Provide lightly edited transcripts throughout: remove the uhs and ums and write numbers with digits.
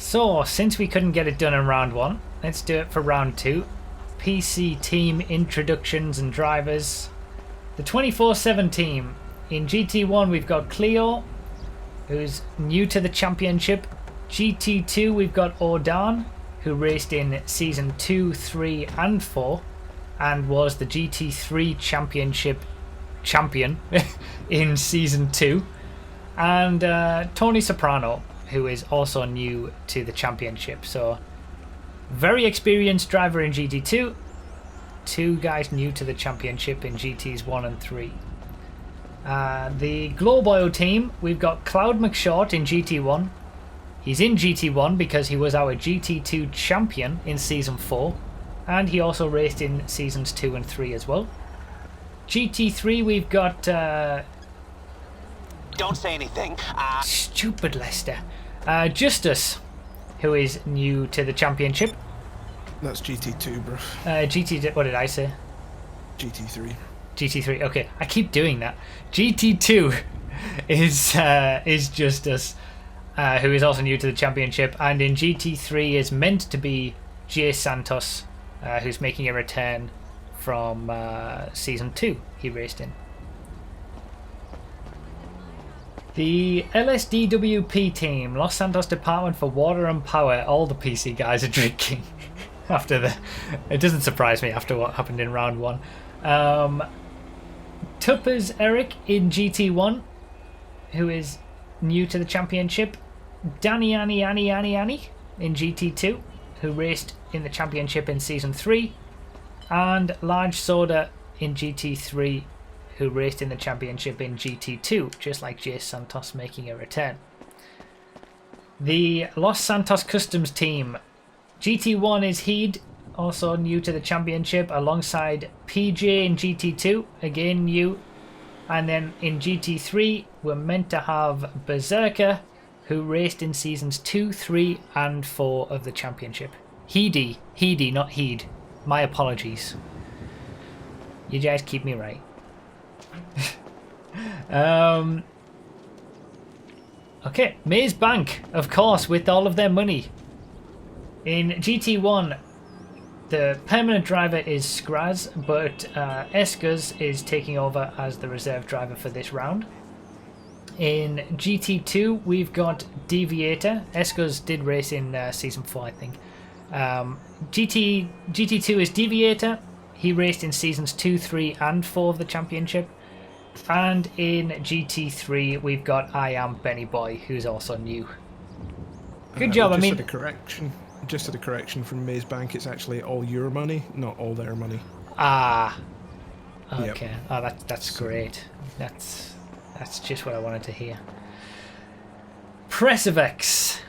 So, since we couldn't get it done in round 1, let's do it for round 2. PC team introductions and drivers. The 24/7 team. In GT1 we've got Cleo, who's new to the championship. GT2 we've got Ordan, who raced in season 2, 3 and 4 and was the GT3 championship champion in season 2. And Tony Soprano, who is also new to the championship. So very experienced driver in GT2. 2 guys new to the championship in GTs 1 and 3. The Globe Oil team, we've got Cloud McShort in GT1. He's in GT1 because he was our GT2 champion in season 4, and he also raced in seasons 2 and 3 as well. GT3 we've got Don't say anything. Stupid Lester. Justice, who is new to the championship. That's GT2, bro. What did I say? GT3. GT3. Okay, I keep doing that. GT2 is Justice, who is also new to the championship, and in GT3 is meant to be Jay Santos, who's making a return from season 2 he raced in. The LSDWP team, Los Santos Department for Water and Power. All the PC guys are drinking after the. It doesn't surprise me after what happened in round 1. Tuppers Eric in GT1, who is new to the championship. Danny Annie in GT2, who raced in the championship in season 3, and Large Soda in GT3, who raced in the championship in GT2, just like Jay Santos making a return. The Los Santos Customs team. GT1 is Heed, also new to the championship, alongside PJ in GT2, again new. And then in GT3, we're meant to have Berserker, who raced in seasons 2, 3 and 4 of the championship. Heedy, not Heed. My apologies. You guys keep me right. Okay, Maze Bank, of course, with all of their money. In GT1, the permanent driver is Skraz, but Eskers is taking over as the reserve driver for this round. In GT2, we've got Deviator. Eskers did race in season 4, I think. GT2 is Deviator. He raced in seasons 2, 3 and 4 of the championship. And in GT3, we've got I Am Benny Boy, who's also new. Good job, I mean... Just a correction from Maze Bank, it's actually all your money, not all their money. Ah. Okay. Yep. Oh, that's great. That's just what I wanted to hear. Presivex.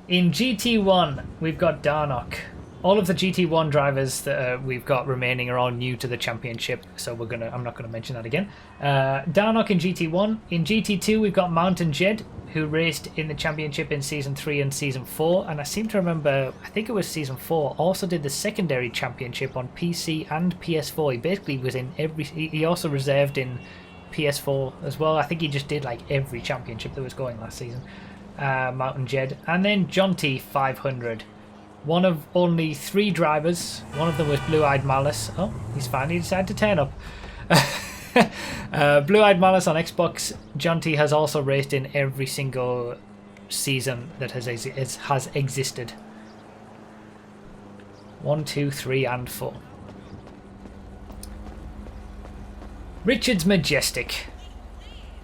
In GT1, we've got Darnock. All of the GT1 drivers that we've got remaining are all new to the championship, so I'm not gonna mention that again. Darnock in GT1. In GT2, we've got Mountain Jed, who raced in the championship in season 3 and season 4, and I seem to remember, I think it was season 4, also did the secondary championship on PC and PS4. He basically was in every. He also reserved in PS4 as well. I think he just did like every championship that was going last season. Mountain Jed, and then Jonty 500. One of only 3 drivers. One of them was Blue Eyed Malice. Oh, he's finally decided to turn up. Blue Eyed Malice on Xbox. Jonty has also raced in every single season that has existed. 1, 2, 3 and 4. Richard's Majestic.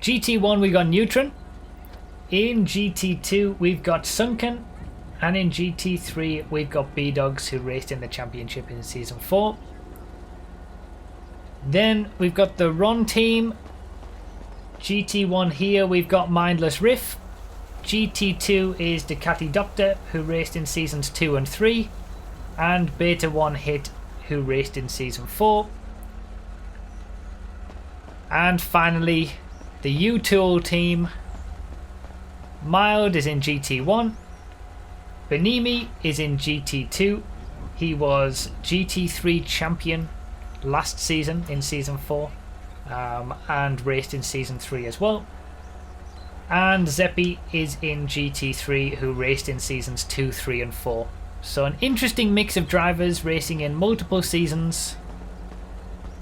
GT1 we got Neutron. In GT2 we've got Sunken. And in GT3 we've got B-Dogs, who raced in the championship in season 4. Then we've got the Ron team. GT1 here we've got Mindless Riff. GT2 is Ducati Doctor, who raced in seasons 2 and 3. And Beta 1 Hit, who raced in season 4. And finally, the U-Tool team. Mild is in GT1. Benimi is in GT2. He was GT3 champion last season in season 4, and raced in season 3 as well. And Zeppi is in GT3, who raced in seasons 2, 3 and 4. So an interesting mix of drivers racing in multiple seasons,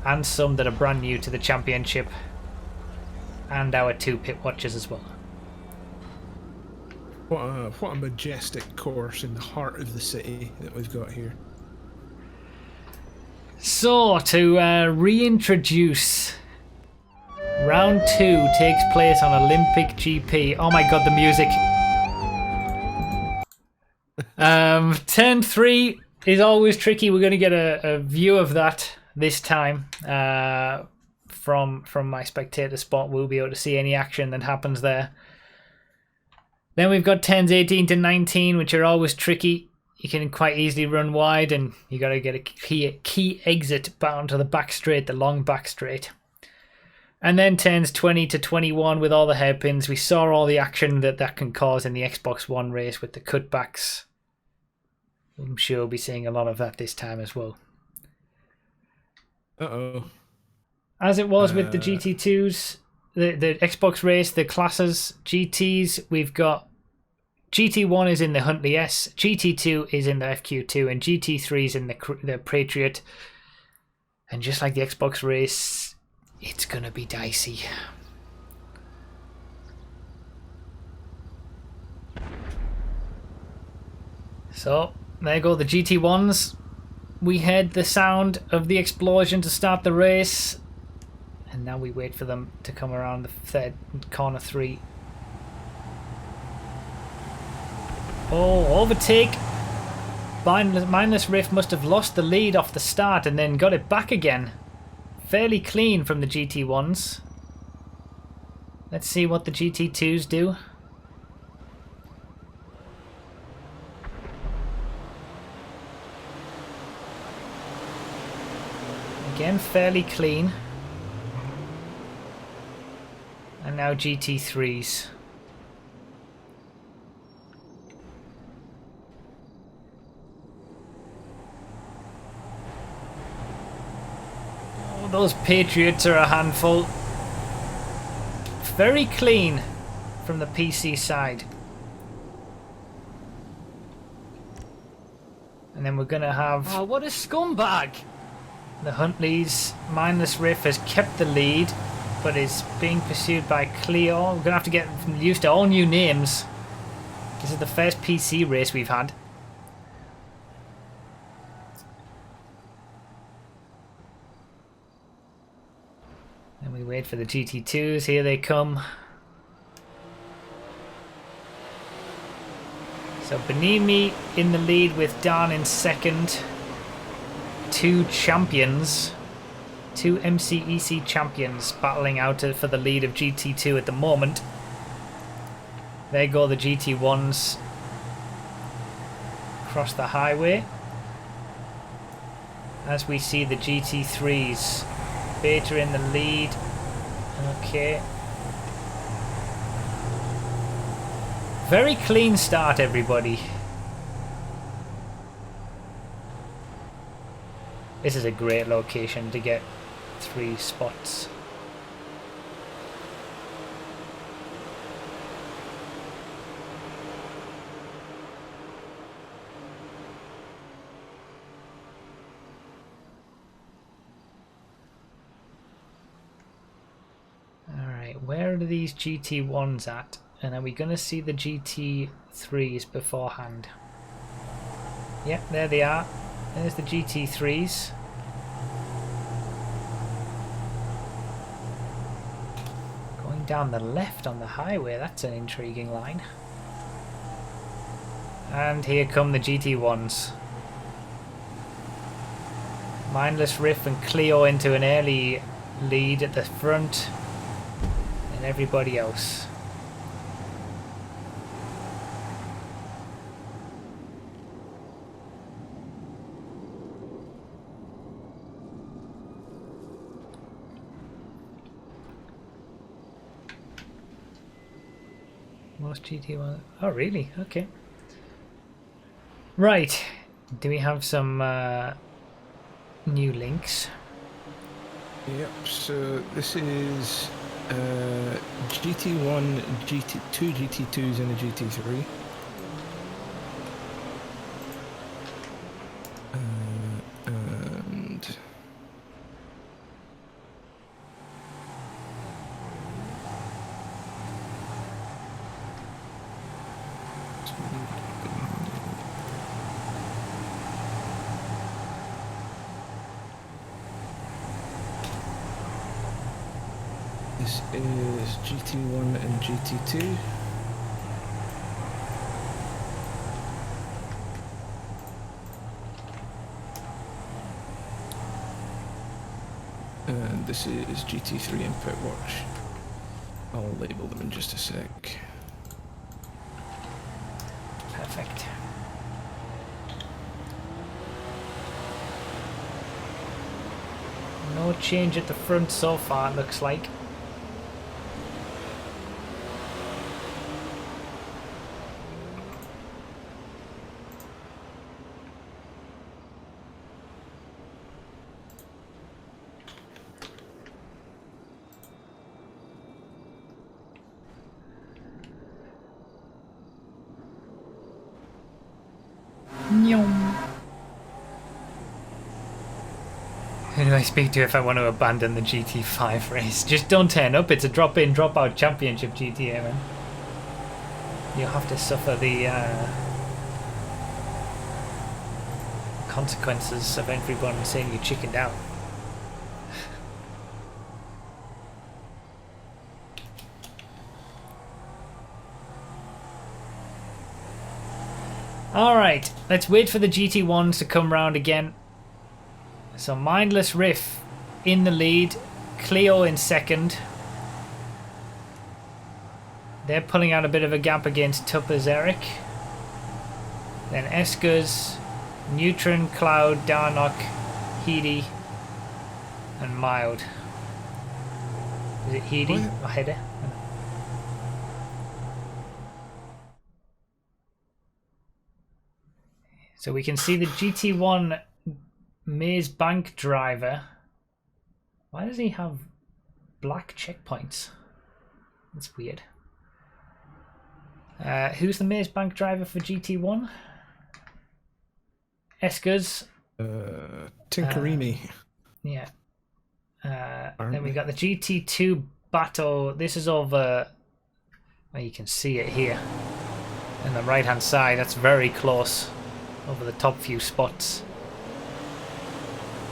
and some that are brand new to the championship, and our 2 pit watchers as well. What a majestic course in the heart of the city that we've got here. So, to reintroduce, round 2 takes place on Olympic GP. Oh my god, the music. Turn 3 is always tricky. We're going to get a view of that this time. From my spectator spot, we'll be able to see any action that happens there. Then we've got turns 18 to 19, which are always tricky. You can quite easily run wide, and you got to get a key exit bound to the back straight, the long back straight. And then turns 20 to 21 with all the hairpins. We saw all the action that can cause in the Xbox One race with the cutbacks. I'm sure we'll be seeing a lot of that this time as well. Uh-oh. As it was with the GT2s, the Xbox race, the classes, GTs, we've got GT1 is in the Huntley S, GT2 is in the FQ2, and GT3 is in the Patriot. And just like the Xbox race, it's going to be dicey. So, there go the GT1s. We heard the sound of the explosion to start the race. And now we wait for them to come around the third corner 3. Oh, overtake. Mindless Rift must have lost the lead off the start and then got it back again. Fairly clean from the GT1s. Let's see what the GT2s do. Again, fairly clean. And now GT3s. Oh, those Patriots are a handful. Very clean from the PC side. And then we're going to have... Oh, what a scumbag! The Huntleys. Mindless Riff has kept the lead, but is being pursued by Cleo. We're going to have to get used to all new names. This is the first PC race we've had. And we wait for the GT2s. Here they come. So Benimi in the lead with Dan in second. 2 champions. 2 MCEC champions battling out for the lead of GT2 at the moment. There go the GT1s across the highway. As we see the GT3s. Beta in the lead. Okay. Very clean start, everybody. This is a great location to get 3 spots. Alright, where are these GT1s at? And are we going to see the GT3s beforehand? Yep, there they are. There's the GT3s. Going down the left on the highway, that's an intriguing line. And here come the GT1s. Mindless Riff and Cleo into an early lead at the front. And everybody else. Most GT1. Oh, really? Okay. Right. Do we have some new links? Yep, so this is GT1, two GT2s and a GT3. And this is GT1 and GT2. And this is GT3 input watch. I'll label them in just a sec. Perfect. No change at the front so far, it looks like. Who do I speak to if I want to abandon the GT5 race? Just don't turn up. It's a drop-in, drop-out championship GTA, man. You'll have to suffer the consequences of everyone saying you chickened out. Alright, let's wait for the GT1s to come round again. So Mindless Riff in the lead, Clio in second. They're pulling out a bit of a gap against Tupper's Eric. Then Eskers, Neutron, Cloud, Darnock, Heedy, and Mild. Is it Heedy or Header? So we can see the GT1 Maze Bank driver. Why does he have black checkpoints? That's weird. Who's the Maze Bank driver for GT1? Eskers. Tinkerini. Yeah. Then we got the GT2 Bato. This is over. Well, you can see it here. On the right hand side. That's very close. Over the top few spots.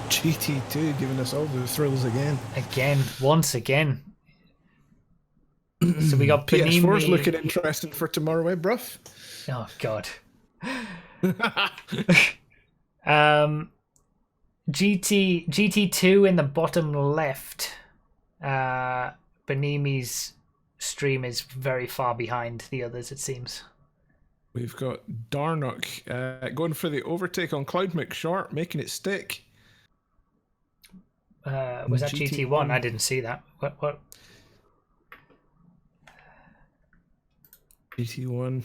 GT2 giving us all the thrills again. Once again. So we got Panini. PS4's looking interesting for tomorrow, eh, bruv? Oh God. GT2 in the bottom left. Benimi's stream is very far behind the others, it seems. We've got Darnock going for the overtake on Cloud McShort, making it stick. Was that GT1? I didn't see that. What? GT1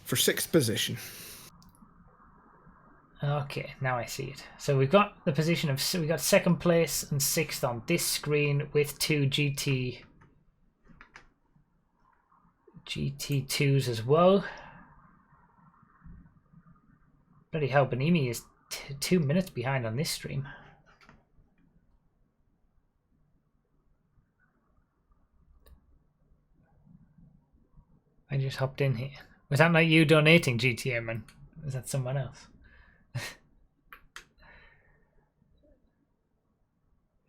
for 6th position. Okay, now I see it. So we've got the position of we got 2nd place and 6th on this screen with 2 GT2s as well. Bloody hell, Benimi is 2 minutes behind on this stream. I just hopped in here. Was that not you donating, GTM, and was that someone else?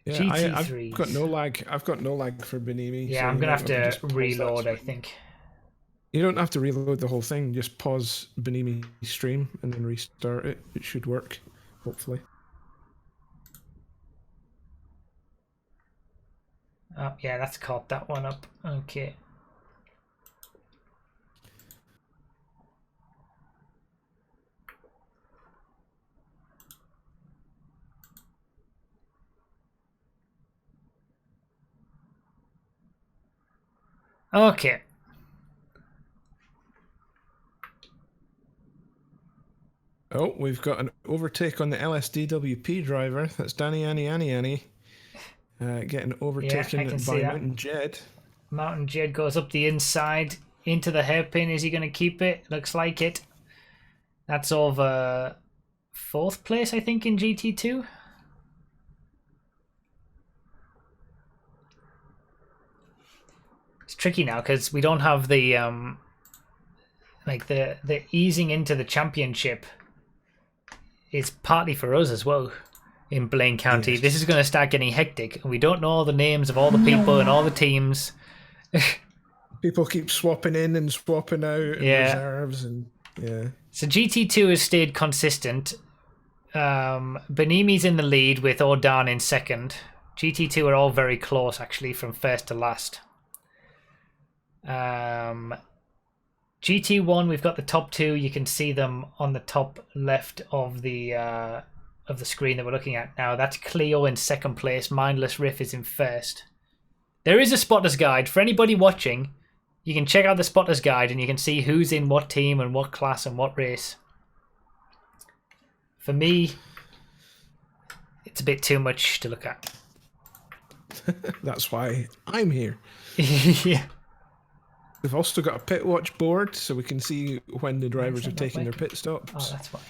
Yeah, I've got no lag. I've got no lag for Benimi. Yeah, so I'm gonna have to reload, I think. You don't have to reload the whole thing. Just pause Benimi stream and then restart it. It should work, hopefully. Oh, yeah, that's caught that one up. Okay. Okay. Oh, we've got an overtake on the LSDWP driver. That's Danny Annie. Getting overtaken can see by that. Mountain Jed. Mountain Jed goes up the inside into the hairpin. Is he going to keep it? Looks like it. That's over 4th place, I think, in GT2. It's tricky now because we don't have the like the easing into the championship is partly for us as well in Blaine County. Yes. This is going to start getting hectic, and we don't know all the names of all the people and all the teams. People keep swapping in and swapping out and reserves, and So GT2 has stayed consistent. Benimi's in the lead with Ordan in second. GT2 are all very close actually from first to last. GT1, we've got the top 2. You can see them on the top left of the screen that we're looking at now. That's Clio in second place. Mindless Riff is in first. There is a spotters guide for anybody watching. You can check out the spotters guide and you can see who's in what team and what class and what race. For me, it's a bit too much to look at. That's why I'm here. Yeah. We've also got a pit watch board so we can see when the drivers are taking their pit stops. Oh, that's why.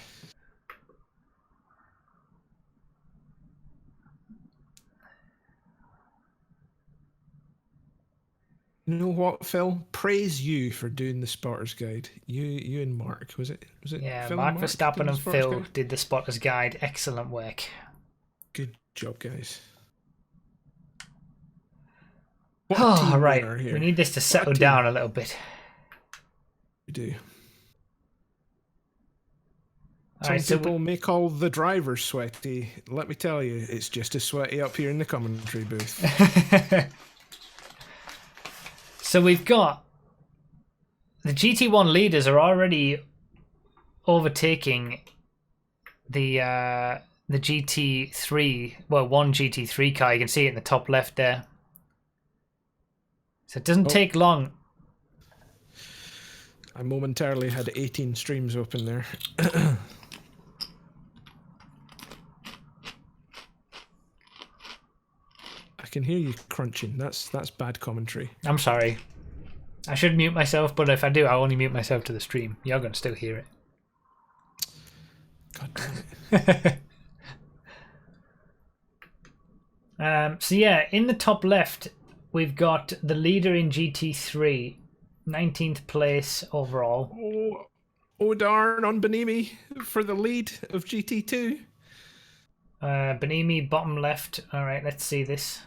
You know what, Phil? Praise you for doing the spotters guide. You and Mark, was it? Yeah, Phil Mark Verstappen and Phil guide? did the spotters guide. Excellent work. Good job, guys. Oh, right. We need this to settle down a little bit. We do. Some people make all the drivers sweaty. Let me tell you, it's just as sweaty up here in the commentary booth. So we've got the GT1 leaders are already overtaking the GT3. Well, one GT3 car. You can see it in the top left there. So it doesn't take long. I momentarily had 18 streams open there. I can hear you crunching. That's bad commentary. I'm sorry. I should mute myself, but if I do, I'll only mute myself to the stream. You're going to still hear it. God damn it. So yeah, in the top left, we've got the leader in GT3, 19th place overall. Oh darn, on Benimi for the lead of GT2. Benimi, bottom left. All right, let's see this.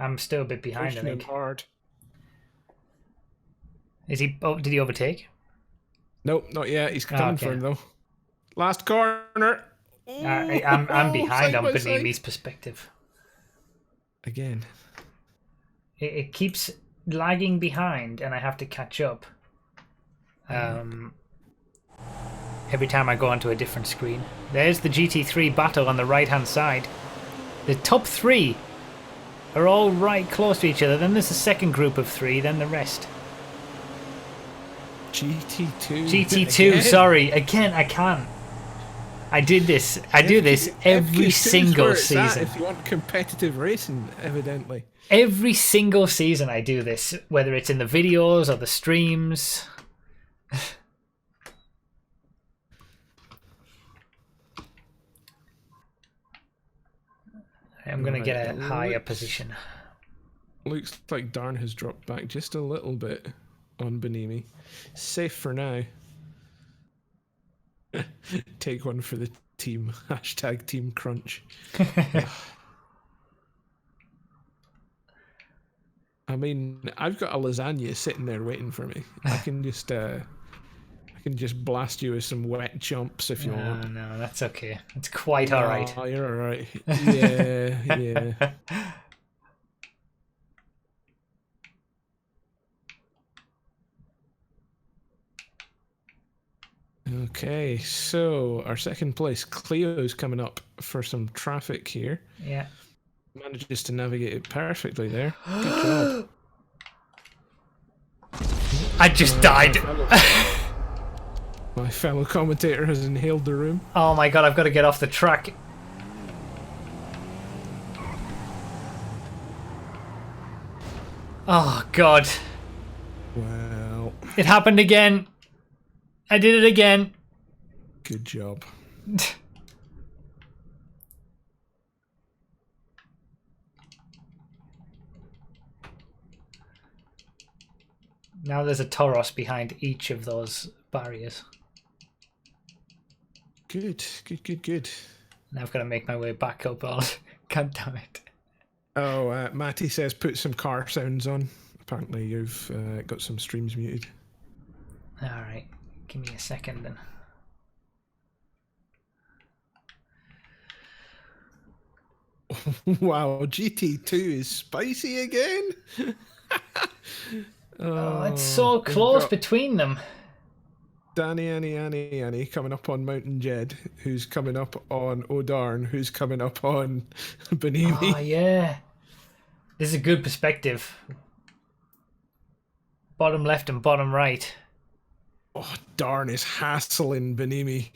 I'm still a bit behind, I think. Hard. Is he? Oh, did he overtake? Nope, not yet. He's coming for him though. Last corner. I'm behind on Benimi's perspective. Again. It keeps lagging behind, and I have to catch up. Every time I go onto a different screen. There's the GT3 battle on the right-hand side. The top 3 are all right close to each other. Then there's a second group of 3, then the rest. GT2. Again? Sorry. Again, I can't. I did this. I do this every single season. If you want competitive racing, evidently. Every single season I do this, whether it's in the videos or the streams. I'm going to get a higher position. Looks like Darn has dropped back just a little bit on Benimi. Safe for now. Take one for the team. Hashtag Team Crunch. I mean, I've got a lasagna sitting there waiting for me. I can just blast you with some wet chomps if you want. No, that's okay. It's quite all right. Oh, you're all right. Yeah. Okay, so our second place, Cleo's coming up for some traffic here. Yeah. Manages to navigate it perfectly there. Good job. I just died. My fellow commentator has inhaled the room. Oh my god, I've got to get off the track. Oh, God. Well, It happened again. I did it again. good job. Now there's a Tauros behind each of those barriers. Good, good, good, good. Now I've got to make my way back up. All. God damn it. Oh, Matty says put some car sounds on. Apparently you've got some streams muted. Alright. Give me a second then. Wow, GT2 is spicy again? Oh, it's so close between them. Annie coming up on Mountain Jed, who's coming up on O'Darn, who's coming up on Benimi. Oh, yeah. This is a good perspective. Bottom left and bottom right. Oh, Darn is hassling Benimi.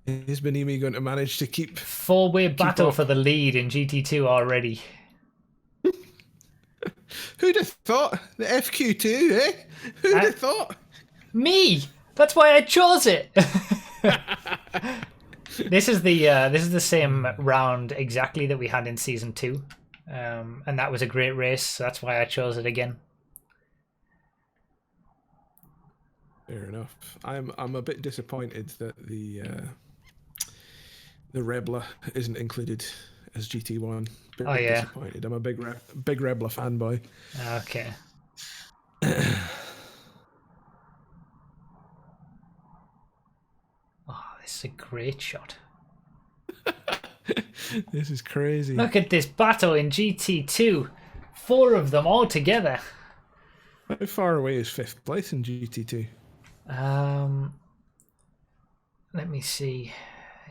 Is Benimi going to manage to keep... Four-way battle for the lead in GT2 already. Who'd have thought? The FQ2, eh? Who'd have thought? Me! That's why I chose it! This is the same round exactly that we had in Season 2. And that was a great race, so that's why I chose it again. Fair enough. I'm a bit disappointed that the Rebla isn't included as GT1. Oh yeah. Disappointed. I'm a big Rebla fanboy. Okay. Oh, this is a great shot. This is crazy. Look at this battle in GT2. 4 of them all together. How far away is 5th place in GT2? Let me see.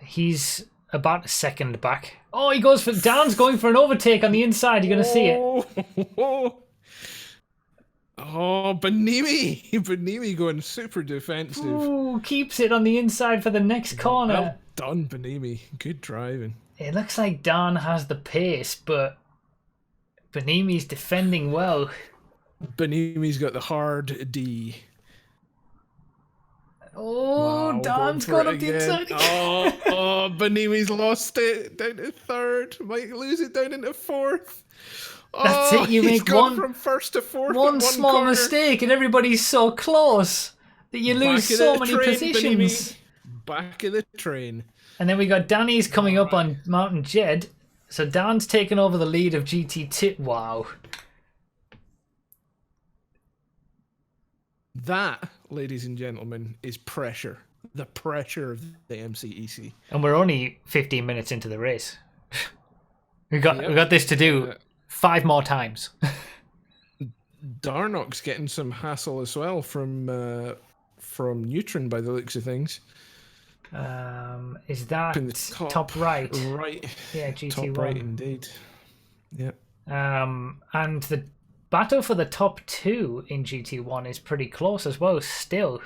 He's about a second back. Oh, he goes for... Dan's going for an overtake on the inside. You're going to see it. Oh, Benimi! Benimi going super defensive. Ooh, keeps it on the inside for the next corner. Well done, Benimi. Good driving. It looks like Dan has the pace, but Benimi's defending well. Benimi's got the hard D. Oh, Wow, Dan's gone up the inside again. Oh, Benimi's lost it down to 3rd. Might lose it down into 4th. That's it. You make one from 1st to 4th. one small corner. mistake, and everybody's so close that you lose so many positions. Benimi. Back of the train. And then we got Danny's coming up on Mountain Jed. So Dan's taken over the lead of GT2. Wow. That, ladies and gentlemen, is pressure. The pressure of the MCEC. And we're only 15 minutes into the race. we got this to do 5 more times. Darnock's getting some hassle as well from Neutron by the looks of things. Is that top right? Right. Yeah, GT1. Top right indeed. Yeah. And the battle for the top 2 in GT1 is pretty close as well still.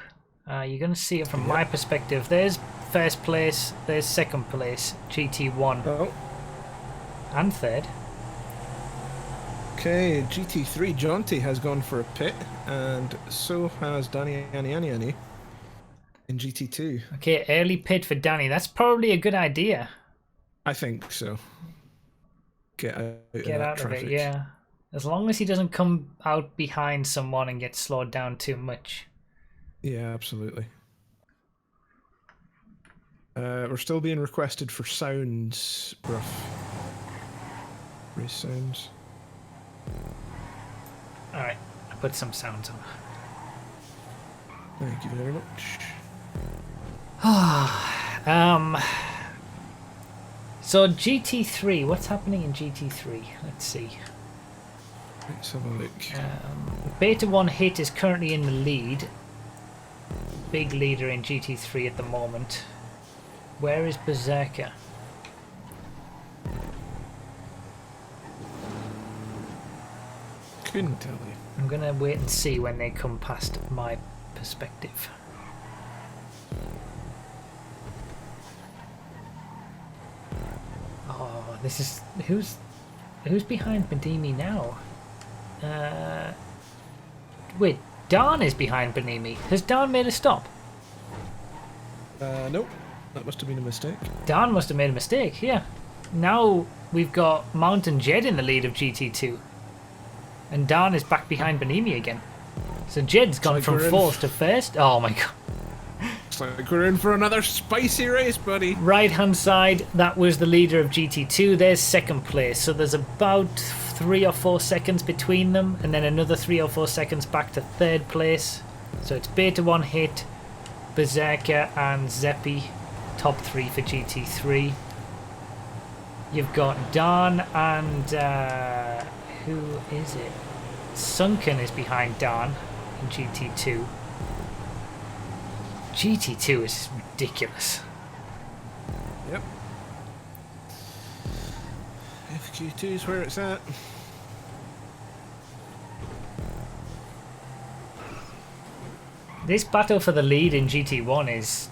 You're going to see it from my perspective. There's 1st place, there's 2nd place, GT1. Oh. And 3rd. Okay, GT3 Jaunty has gone for a pit, and so has Danny in GT2. Okay, early pit for Danny. That's probably a good idea. I think so. Get out of it, yeah. As long as he doesn't come out behind someone and get slowed down too much. Yeah, absolutely. We're still being requested for sounds, Bruff. Race sounds. Alright, I put some sounds on. Thank you very much. So GT3, what's happening in GT3? Let's see. Let's have a look. Beta 1 Hit is currently in the lead. Big leader in GT3 at the moment. Where is Berserker? Couldn't tell you. I'm gonna wait and see when they come past my perspective. Oh, this is who's behind Medimi now? Wait, Dan is behind Benimi. Has Dan made a stop? Nope. That must have been a mistake. Dan must have made a mistake, yeah. Now we've got Mountain Jed in the lead of GT2. And Dan is back behind Benimi again. So Jed's gone from fourth to first. Oh my god. Looks like we're in for another spicy race, buddy. Right hand side, that was the leader of GT2. There's second place. So there's about 3 or 4 seconds between them. And then another 3 or 4 seconds back to third place. So it's Beta 1 Hit, Berserker and Zeppi. Top 3 for GT3. You've got Dan and... who is it? Sunken is behind Dan in GT2. GT2 is ridiculous. Yep. FQ2 is where it's at. This battle for the lead in GT1 is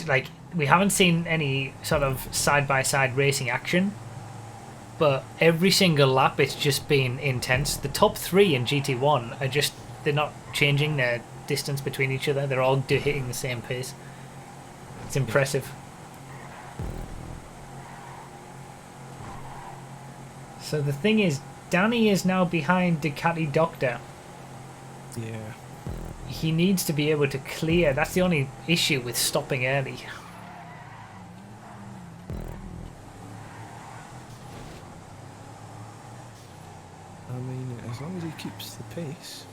like, we haven't seen any sort of side-by-side racing action, but every single lap it's just been intense. The top 3 in GT1 are just, they're not changing their distance between each other. They're all hitting the same pace. It's impressive. So the thing is, Danny is now behind Ducati Doctor. Yeah. He needs to be able to clear. That's the only issue with stopping early. I mean, as long as he keeps the pace.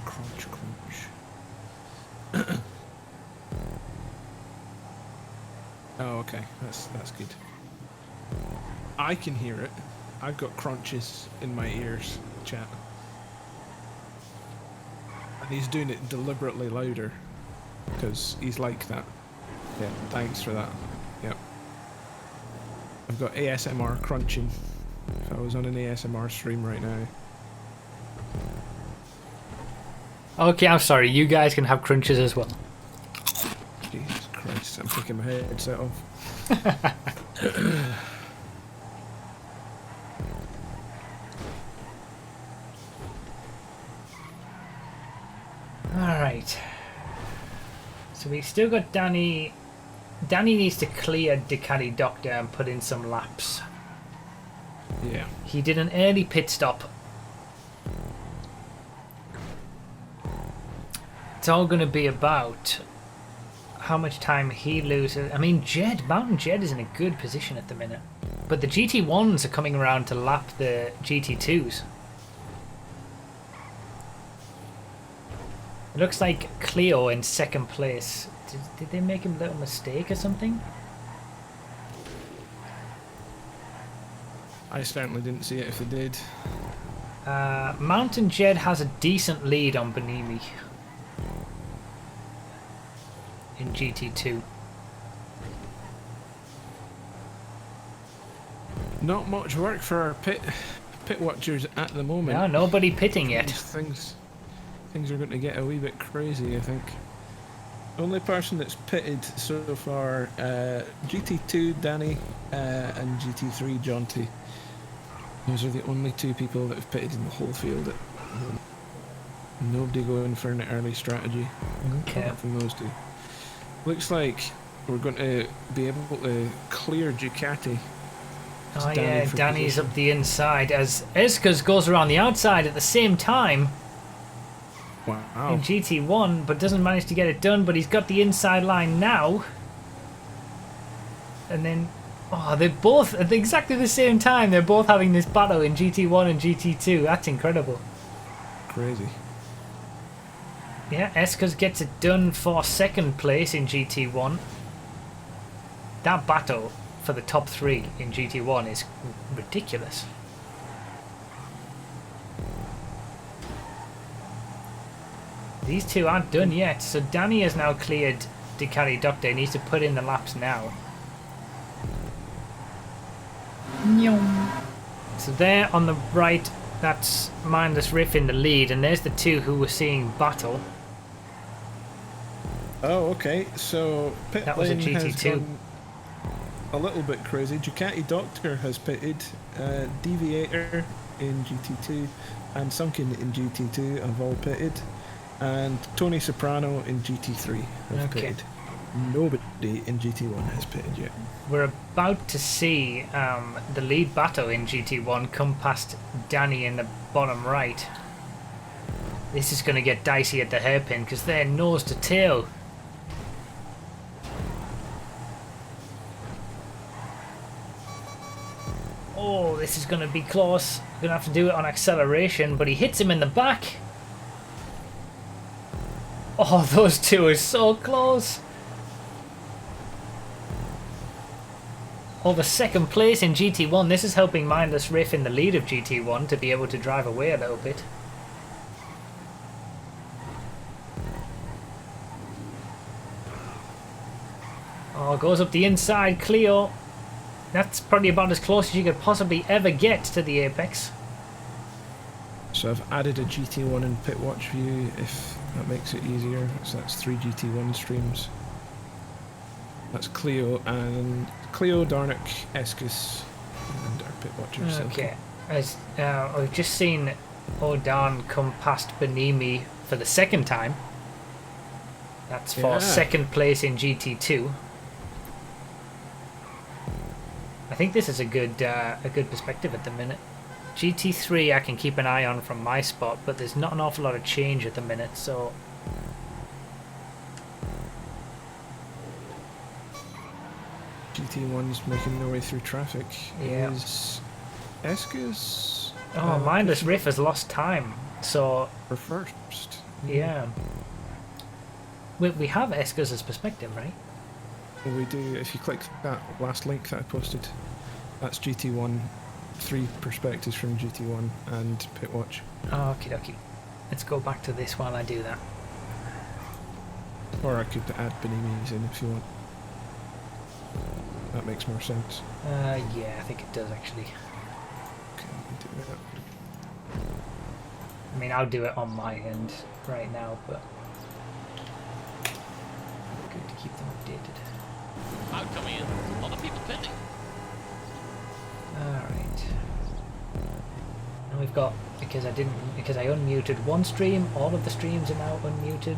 Crunch, crunch. Oh, okay. That's good. I can hear it. I've got crunches in my ears, chat. And he's doing it deliberately louder. Because he's like that. Yeah, thanks for that. Yep. I've got ASMR crunching. If I was on an ASMR stream right now. Okay, I'm sorry. You guys can have crunches as well. Jesus Christ, I'm taking my headset off. Alright. So we still got Danny. Danny needs to clear Ducati Doctor and put in some laps. Yeah. He did an early pit stop. It's all going to be about how much time he loses. I mean, Mountain Jed is in a good position at the minute. But the GT1s are coming around to lap the GT2s. It looks like Cleo in second place. Did they make a little mistake or something? I certainly didn't see it if they did. Mountain Jed has a decent lead on Benimi in GT2. Not much work for our pit watchers at the moment. No, nobody pitting yet. Things are going to get a wee bit crazy, I think. Only person that's pitted so far, GT2 Danny and GT3 Jonty. Those are the only 2 people that have pitted in the whole field. Nobody going for an early strategy. Okay. Apart from those 2. Looks like we're going to be able to clear Ducati. Oh yeah, Danny's up the inside as Eskas goes around the outside at the same time. Wow. In GT1, but doesn't manage to get it done, but he's got the inside line now. And then, oh, they're both at exactly the same time. They're both having this battle in GT1 and GT2. That's incredible. Crazy. Yeah, Eskas gets it done for second place in GT1. That battle for the top 3 in GT1 is ridiculous. These 2 aren't done yet, so Danny has now cleared Ducati Doctor. He needs to put in the laps now. So there on the right, that's Mindless Riff in the lead, and there's the 2 who we're seeing battle. Oh, okay. So pit That was a lane has GT2. gone a little bit crazy. Ducati Doctor has pitted. Deviator in GT2 and Sunken in GT2 have all pitted. And Tony Soprano in GT3 have pitted. Nobody in GT1 has pitted yet. We're about to see the lead battle in GT1 come past Danny in the bottom right. This is going to get dicey at the hairpin because they're nose to tail. Oh, this is going to be close. Going to have to do it on acceleration, but he hits him in the back. Oh, those two are so close. Over second place in GT1. This is helping Mindless Riff in the lead of GT1 to be able to drive away a little bit. Oh, goes up the inside, Cleo. That's probably about as close as you could possibly ever get to the apex. So I've added a GT1 in pit watch view if that makes it easier. So that's 3 GT1 streams. That's Cleo, Darnick, Eskis, and our pit watchers. Okay. As I've just seen O'Darn come past Benimi for the second time. That's for second place in GT2. I think this is a good perspective at the minute. GT3 I can keep an eye on from my spot, but there's not an awful lot of change at the minute, so GT1's making their way through traffic. Yeah. Is Eskis? Oh, Mindless Riff has lost time, so for first. Yeah. We have Eskis' perspective, right? Well, we do. If you click that last link that I posted, that's GT1. 3 perspectives from GT1 and pit watch. Oh, okie dokie. Let's go back to this while I do that. Or I could add Benimi's in if you want. That makes more sense. Yeah, I think it does actually. Okay, we can do that. I mean, I'll do it on my end right now, but good to keep them updated. Out coming in. A lot of people pitting. Alright. And we've got, because I unmuted one stream, all of the streams are now unmuted.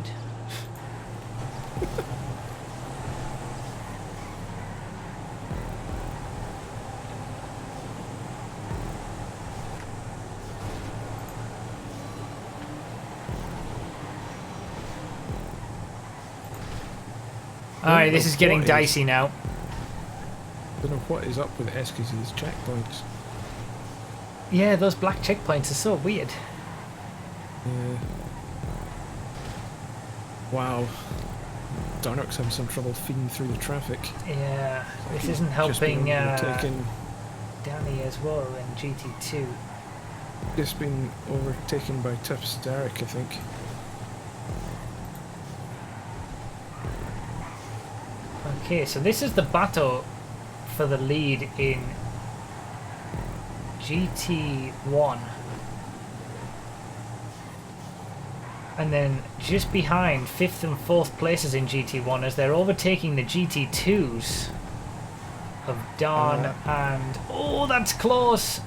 Alright, this is getting dicey now. I don't know what is up with Eskis' checkpoints. Yeah, those black checkpoints are so weird. Yeah. Wow. Darnock's having some trouble feeding through the traffic. Yeah, this isn't helping Danny as well in GT2. Just been overtaken by Tips Derek, I think. Okay, so this is the battle for the lead in GT1. And then just behind 5th and 4th places in GT1 as they're overtaking the GT2s of Dawn and... Oh, that's close!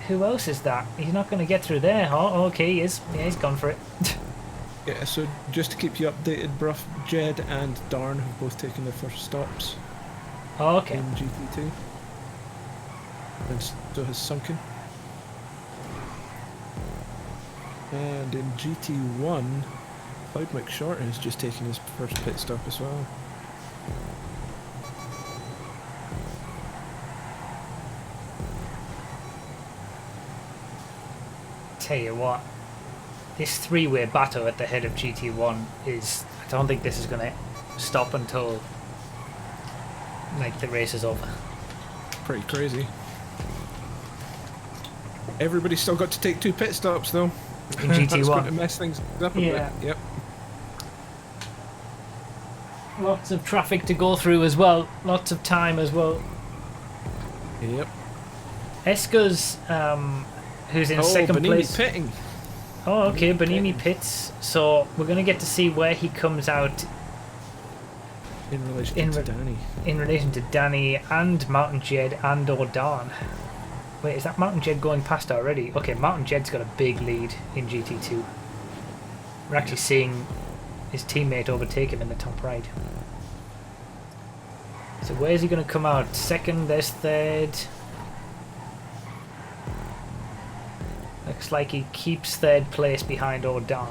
Who else is that? He's not going to get through there. Oh, okay, he is. Yeah, he's gone for it. Yeah, so just to keep you updated, Bruff, Jed and Darn have both taken their first stops. Oh, okay. In GT2. And so has Sunken. And in GT1, Cloud McShort has just taken his first pit stop as well. Tell you what, this three-way battle at the head of GT1 is... I don't think this is going to stop until like the race is over. Pretty crazy. Everybody's still got to take 2 pit stops though. In GT1. That's going to mess things up a bit. Yep. Lots of traffic to go through as well. Lots of time as well. Yep. Eska's, who's in second Benini place. pitting. Oh, okay. Benini pits. So we're going to get to see where he comes out In relation to Danny. In relation to Danny and Mountain Jed and Ordan. Wait, is that Mountain Jed going past already? Okay, Mountain Jed's got a big lead in GT2. We're actually seeing his teammate overtake him in the top right. So where's he going to come out? Second, there's third. Looks like he keeps third place behind Ordan.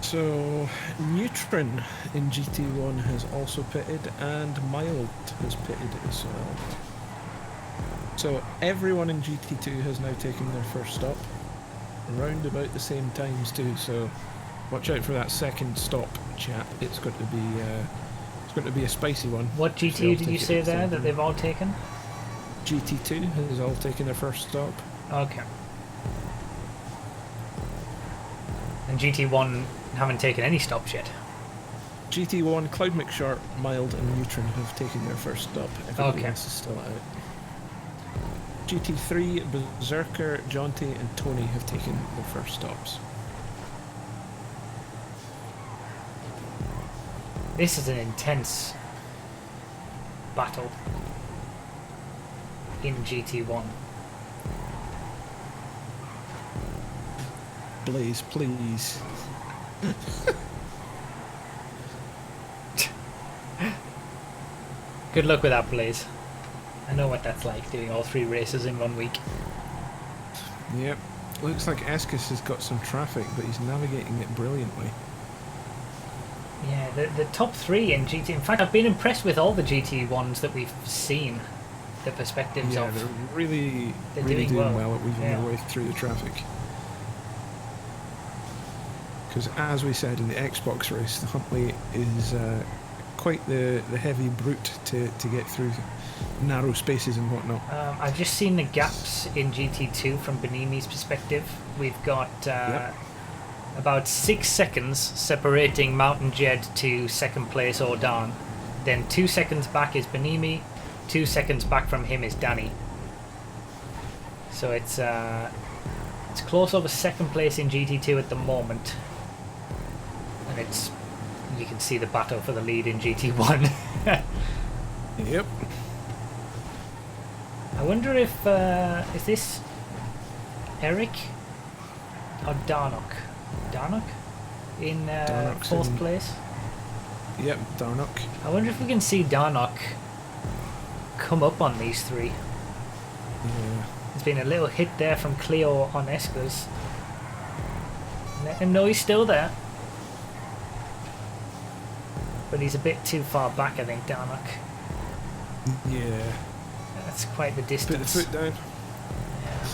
So, Neutron in GT1 has also pitted, and Mild has pitted as well. So, everyone in GT2 has now taken their first stop, around about the same times too. So, watch out for that second stop, chap. It's going to be a spicy one. What GT did you say there that they've all taken? GT2 has all taken their first stop. Okay. And GT1 haven't taken any stops yet. GT1, Cloud McSharp, Mild and Neutron have taken their first stop. Everybody else is still out. GT3, Berserker, Jaunty and Tony have taken their first stops. This is an intense battle in GT1. Blaze, please. Good luck with that, Blaze. I know what that's like, doing all 3 races in 1 week. Yep. Looks like Escus has got some traffic, but he's navigating it brilliantly. Yeah, the top 3 in GT... In fact, I've been impressed with all the GT1s that we've seen. The perspectives of... Yeah, they're really doing well at weaving their way through the traffic. Because as we said in the Xbox race, the Huntley is quite the heavy brute to get through narrow spaces and whatnot. I've just seen the gaps in GT2 from Benimi's perspective. We've got about 6 seconds separating Mountain Jed to second place Ordan. Then 2 seconds back is Benimi, 2 seconds back from him is Danny. So it's close over second place in GT2 at the moment. And you can see the battle for the lead in GT1. Yep. I wonder if is this Eric or Darnock? Darnock in fourth place. Yep, Darnock. I wonder if we can see Darnock come up on these 3. Yeah. There's been a little hit there from Cleo on Escas. Let him know he's still there. But he's a bit too far back, I think, Darnock. Yeah. That's quite the distance. Put the foot down. Yeah.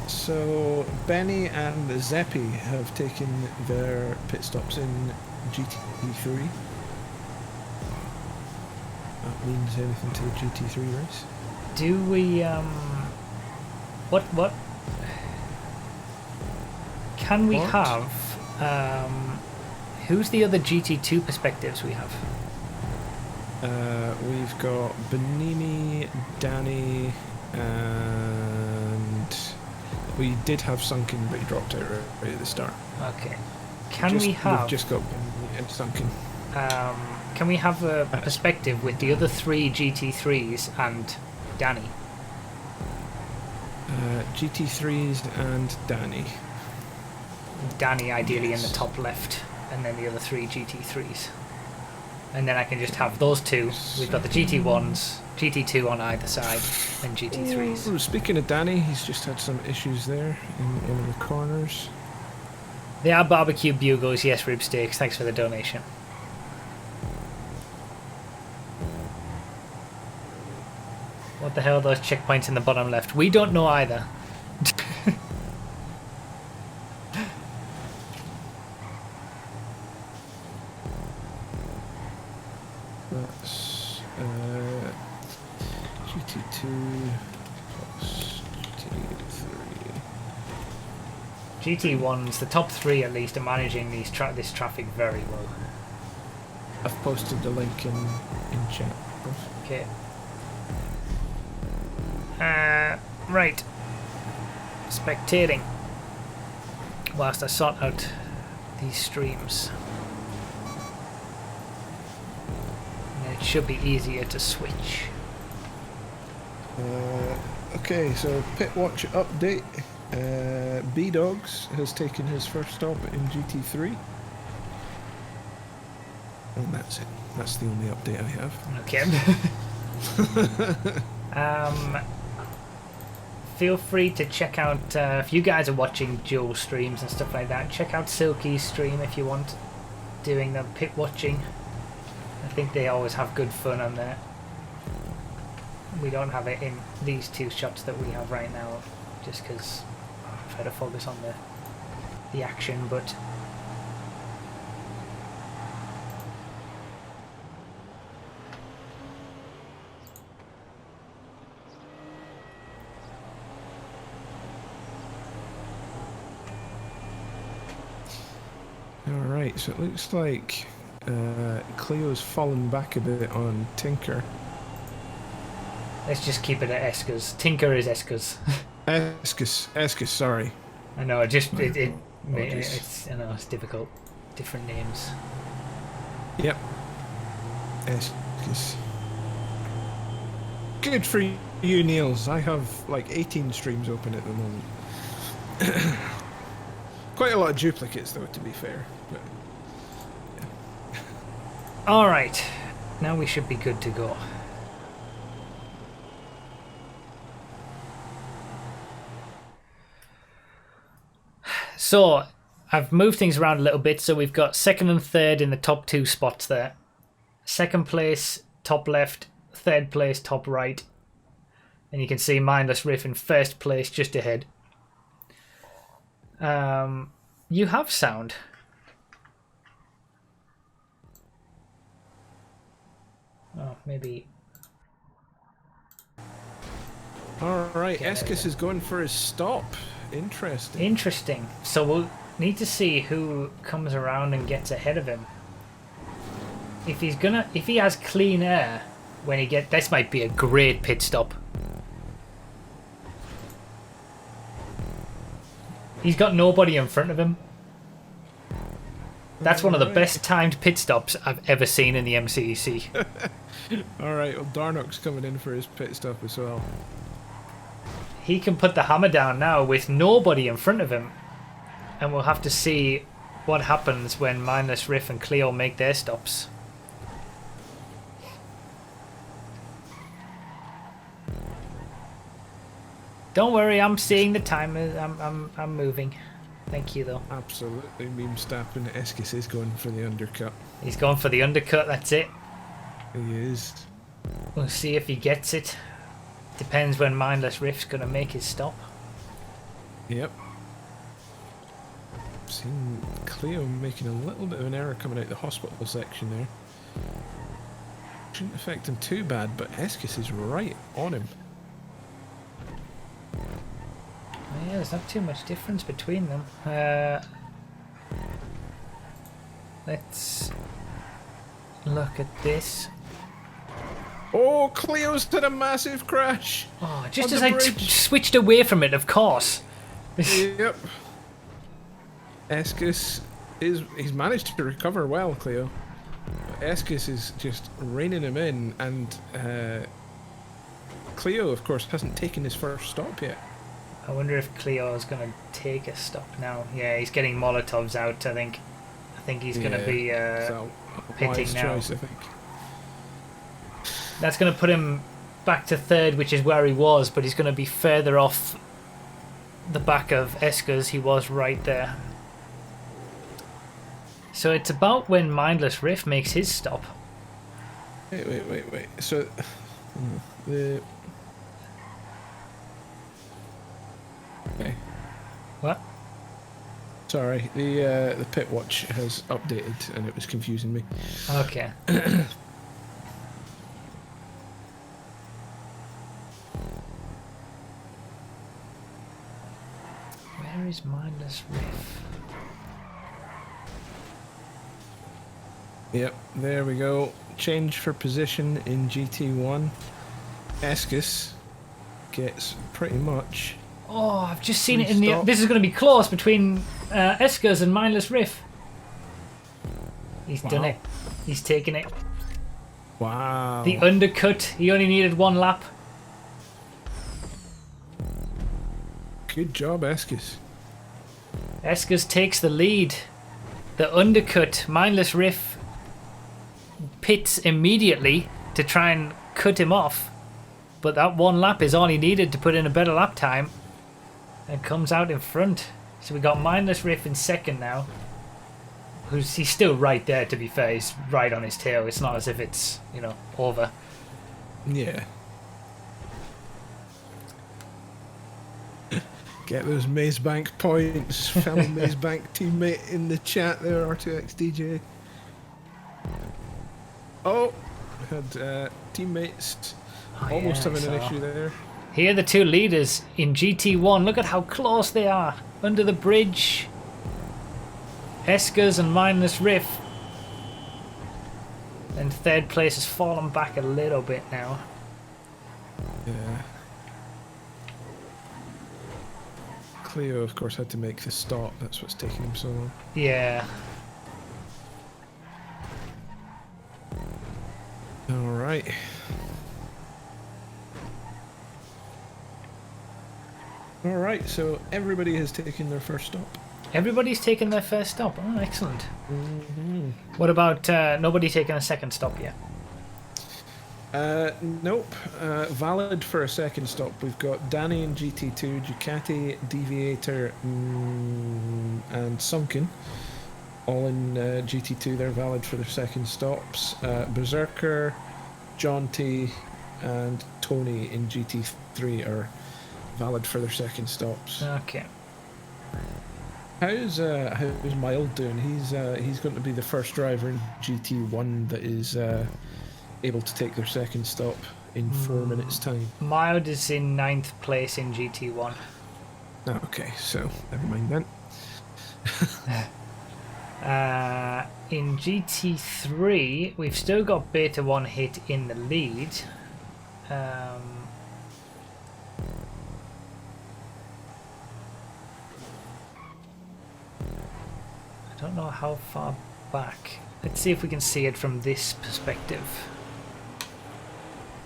So, Benny and Zeppi have taken their pit stops in GT3. That means anything to the GT3 race? Do we, what? Can we have, who's the other GT2 perspectives we have? We've got Benimi, Danny, and we did have Sunken, but he dropped out right at the start. Okay. We've just got Benimi and Sunken. Can we have a perspective with the other 3 GT3s and Danny? GT3s and Danny. Danny ideally in the top left, and then the other 3 GT3s. And then I can just have those 2. We've got the GT1s, GT2 on either side, and GT3s. Ooh, speaking of Danny, he's just had some issues there in the corners. They are barbecue bugles, yes, rib steaks. Thanks for the donation. What the hell are those checkpoints in the bottom left? We don't know either. That's GT2 plus GT3. GT1s, the top 3 at least, are managing this traffic very well. I've posted the link in chat. Okay. Right. Spectating. Whilst I sort out these streams. And it should be easier to switch. Okay, so pit watch update. B-Dogs has taken his first stop in GT3. And that's it. That's the only update I have. Okay. Feel free to check out, if you guys are watching Joe streams and stuff like that, check out Silky's stream if you want, doing the pit watching. I think they always have good fun on there. We don't have it in these 2 shots that we have right now, just because I try to focus on the action, but Alright, so it looks like Cleo's fallen back a bit on Tinker. let's just keep it at Eskers. Tinker is Eskers. Eskis, sorry. I know, it's I know it's difficult. Different names. Yep. Eskis. Good for you, Niels. I have like 18 streams open at the moment. Quite a lot of duplicates, though, to be fair. But, yeah. Alright, now we should be good to go. So, I've moved things around a little bit, so we've got 2nd and 3rd in the top 2 spots there. 2nd place, top left, 3rd place, top right. And you can see Mindless Riff in 1st place, just ahead. You have sound. Oh, maybe. Alright, Eskis is going for his stop. Interesting. Interesting. So we'll need to see who comes around and gets ahead of him. If he has clean air when this might be a great pit stop. He's got nobody in front of him. That's one of the best timed pit stops I've ever seen in the MCEC. Alright, well Darnock's coming in for his pit stop as well. He can put the hammer down now with nobody in front of him. And we'll have to see what happens when Mindless Riff and Cleo make their stops. Don't worry, I'm seeing the timer. I'm moving. Thank you, though. Absolutely, meme stapping. Eskis is going for the undercut. He's going for the undercut. That's it. He is. We'll see if he gets it. Depends when Mindless Riff's going to make his stop. Yep. Seen Cleo making a little bit of an error coming out the hospital section there. Shouldn't affect him too bad, but Eskis is right on him. Yeah, there's not too much difference between them. Let's look at this. Oh, Cleo's did a massive crash. Oh, just as I switched away from it, of course. Yep. Eskis he's managed to recover well, Cleo. But Eskis is just reining him in, and Cleo, of course, hasn't taken his first stop yet. I wonder if Cleo is going to take a stop now. Yeah, he's getting Molotovs out, I think. I think he's going to be pitting now. Choice, I think. That's going to put him back to 3rd, which is where he was, but he's going to be further off the back of Eskers. He was right there. So it's about when Mindless Riff makes his stop. Wait. So, the... Okay. What? Sorry, the pit watch has updated and it was confusing me. Okay. Where is Mindless Riff? Yep, there we go. Change for position in GT1. Eskis gets pretty much. Oh, I've just seen it in the. Restop. This is going to be close between Eskers and Mindless Riff. He's done Wow. it. He's taken it. Wow. The undercut. He only needed one lap. Good job, Eskis. Eskers takes the lead. The undercut. Mindless Riff pits immediately to try and cut him off. But that one lap is all he needed to put in a better lap time. And comes out in front. So we got Mindless Riff in second now. He's still right there, to be fair. He's right on his tail. It's not as if it's, you know, over. Yeah. Get those Maze Bank points, fellow Maze Bank teammate in the chat there, R2XDJ. Oh, we had teammates almost having an issue there. Here are the two leaders in GT1. Look at how close they are. Under the bridge. Eskers and Mindless Riff. And third place has fallen back a little bit now. Yeah. Cleo, of course, had to make the stop. That's what's taking him so long. Yeah. All right. All right. So everybody has taken their first stop. Everybody's taken their first stop. Oh, excellent. Mm-hmm. What about nobody taking a second stop yet? Nope. Valid for a second stop. We've got Danny in GT2, Ducati, Deviator, and Sunken. All in GT2. They're valid for their second stops. Berserker, John T, and Tony in GT3 are valid for their second stops. Okay. How's Mild doing? He's going to be the first driver in GT1 that is able to take their second stop in 4 minutes' time. Mild is in 9th place in GT1. Oh, okay, so never mind then. In GT3, we've still got Beta 1 hit in the lead. I don't know how far back. Let's see if we can see it from this perspective.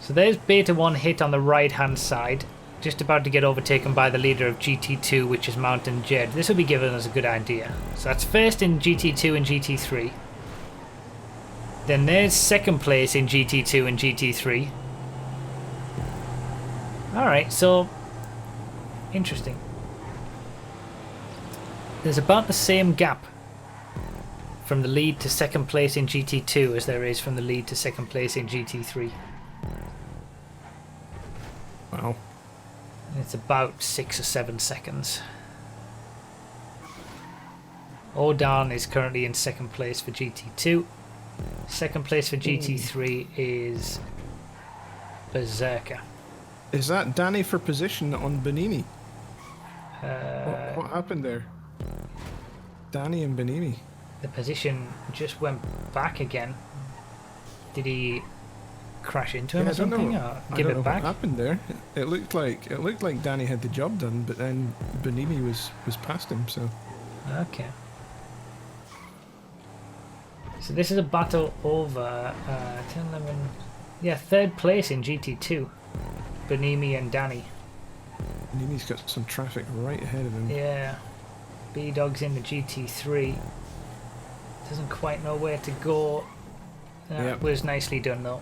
So there's Beta 1 hit on the right hand side, just about to get overtaken by the leader of GT2, which is Mountain Jed. This will be giving us a good idea. So that's first in GT2 and GT3. Then there's second place in GT2 and GT3. Alright, so interesting. There's about the same gap from the lead to second place in GT2 as there is from the lead to second place in GT3. Wow. It's about 6 or 7 seconds. Odan is currently in second place for GT2. Second place for GT3 is Berserker. Is that Danny for position on Benini? Uh, What happened there? Danny and Benini. the position just went back again. Did he crash into him or I don't something? know. Or I give don't know it back? what happened there. It looked like Danny had the job done, but then Benini was past him. So Okay. So this is a battle over 10, 11... Yeah, third place in GT2. Benimi and Danny. Benini's got some traffic right ahead of him. Yeah. B-Dog's in the GT3. Doesn't quite know where to go. That Yep. was nicely done though.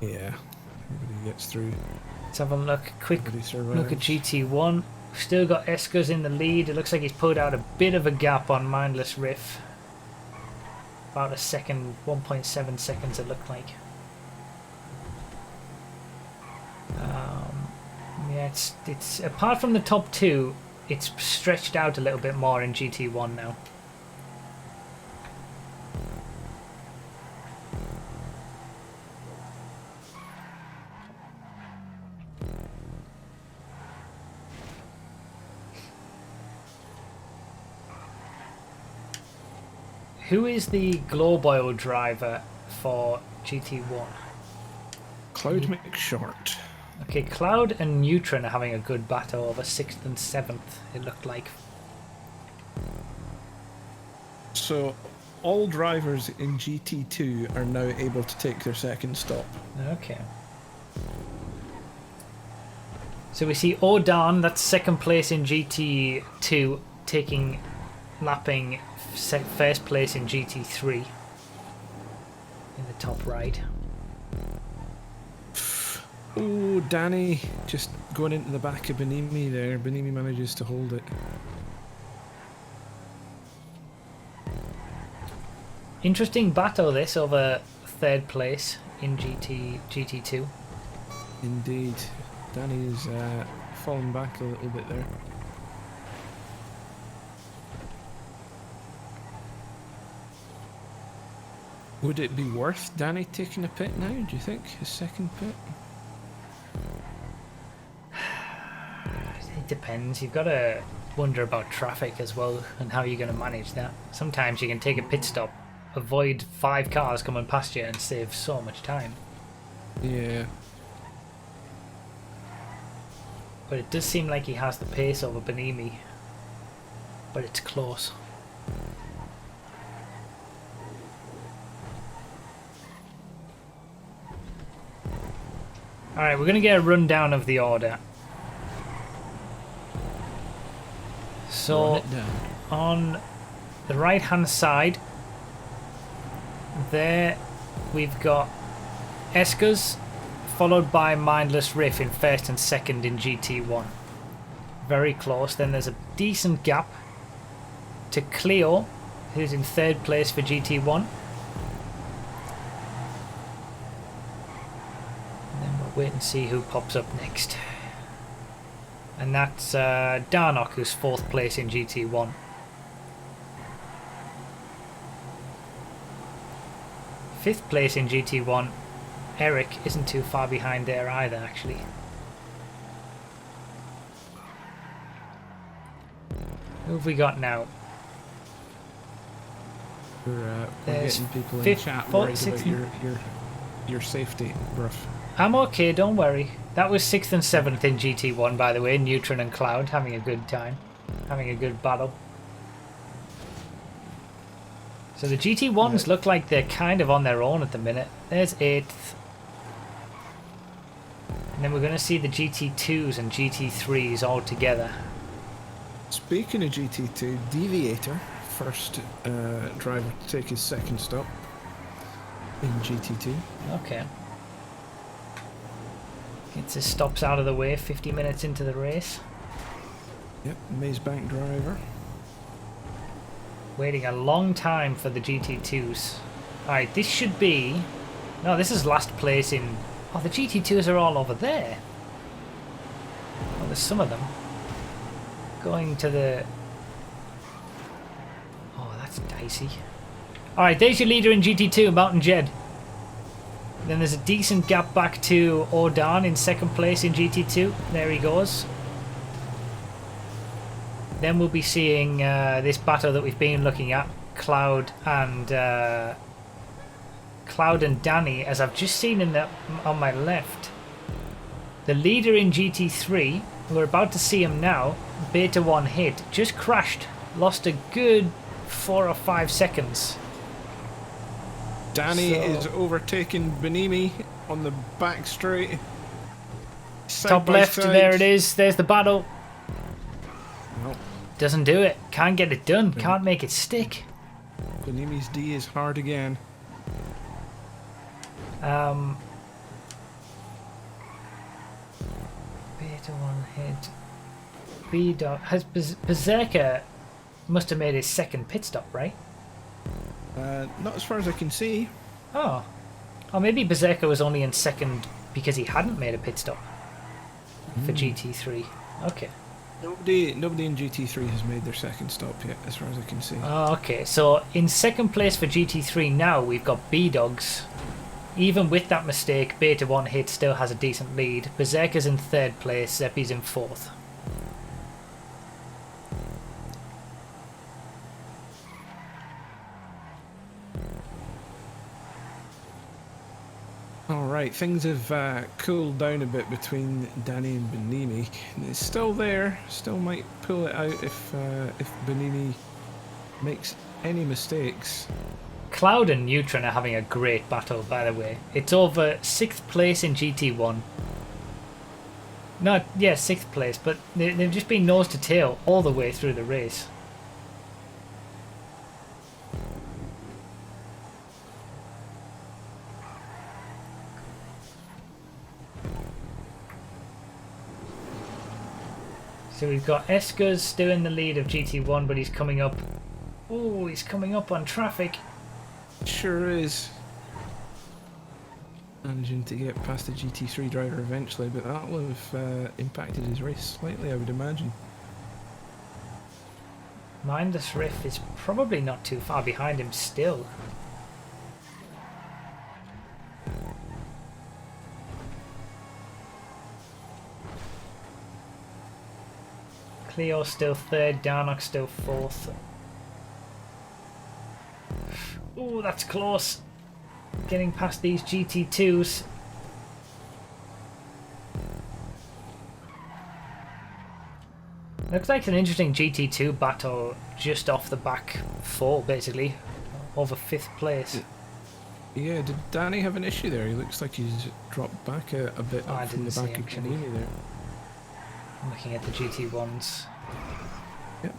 Yeah, everybody gets through. Let's have a look. Quick Everybody survives. look at GT1. Still got Eskers in the lead. It looks like he's pulled out a bit of a gap on Mindless Riff. About a second, 1.7 seconds it looked like. Yeah, it's apart from the top two, it's stretched out a little bit more in GT1 now. Who is the globe oil driver for GT1? Cloud McShort. Okay, Cloud and Neutron are having a good battle over 6th and 7th, it looked like. So, all drivers in GT2 are now able to take their second stop. Okay. So we see Odan, that's second place in GT2, lapping first place in GT3 in the top right. Oh, Danny just going into the back of Benimi there. Benimi manages to hold it. Interesting battle this over third place in GT2. Indeed. Danny is falling back a little bit there. Would it be worth Danny taking a pit now, do you think? His second pit? It depends. You've got to wonder about traffic as well and how you're going to manage that. Sometimes you can take a pit stop, avoid 5 cars coming past you and save so much time. Yeah. But it does seem like he has the pace over Benimi. But it's close. Alright, we're going to get a rundown of the order. So, on the right hand side, there we've got Eskers, followed by Mindless Riff in first and second in GT1. Very close. Then there's a decent gap to Cleo, who's in third place for GT1. And then we'll wait and see who pops up next. And that's Darnock, who's fourth place in GT1. Fifth place in GT1. Eric isn't too far behind there either, actually. Who have we got now? We're There's getting people in fifth, chat fourth, worried about your safety, bruv. I'm okay, don't worry. That was 6th and 7th in GT1, by the way. Neutron and Cloud having a good time. Having a good battle. So the GT1s look like they're kind of on their own at the minute. There's 8th. And then we're going to see the GT2s and GT3s all together. Speaking of GT2, Deviator, first driver to take his second stop in GT2. Okay. Gets his stops out of the way 50 minutes into the race. Yep, Maze Bank driver. Waiting a long time for the GT2s. Alright, this should be... No, this is last place in... Oh, the GT2s are all over there. Oh, there's some of them. Going to the... Oh, that's dicey. Alright, there's your leader in GT2, Mountain Jed. Then there's a decent gap back to Odan in second place in GT2. There he goes. Then we'll be seeing this battle that we've been looking at, Cloud and Danny, as I've just seen on my left. The leader in GT3, we're about to see him now, Beta 1 hit, just crashed, lost a good 4 or 5 seconds. Danny is overtaking Benimi on the back straight. Top left, there it is, there's the battle. Nope. Doesn't do it, can't get it done, can't make it stick. Benimi's D is hard again. Beta 1 hit. B-Dog. Has Berserker must have made his second pit stop, right? Not as far as I can see. Oh. Or maybe Berserker was only in second because he hadn't made a pit stop for GT3. Okay. Nobody in GT3 has made their second stop yet, as far as I can see. Oh, okay. So in second place for GT3 now, we've got B-Dogs. Even with that mistake, Beta 1 hit still has a decent lead. Berserker's in third place, Zeppi's in fourth. All right, things have cooled down a bit between Danny and Benini. It's still there. Still might pull it out if Benini makes any mistakes. Cloud and Neutron are having a great battle, by the way. It's over 6th place in GT1. No, yeah, 6th place, but they've just been nose to tail all the way through the race. So we've got Eskers still in the lead of GT1, but he's coming up. Oh, he's coming up on traffic. Sure is. Managing to get past the GT3 driver eventually, but that will have impacted his race slightly, I would imagine. Mindless Riff is probably not too far behind him still. Cleo still 3rd, Darnock still 4th. Oh, that's close. Getting past these GT2s. Looks like an interesting GT2 battle just off the back 4, basically. Over 5th place. Yeah, did Danny have an issue there? He looks like he's dropped back a bit Oh, I up from the didn't back see of actually. Panini there. I'm looking at the GT1s. Yep.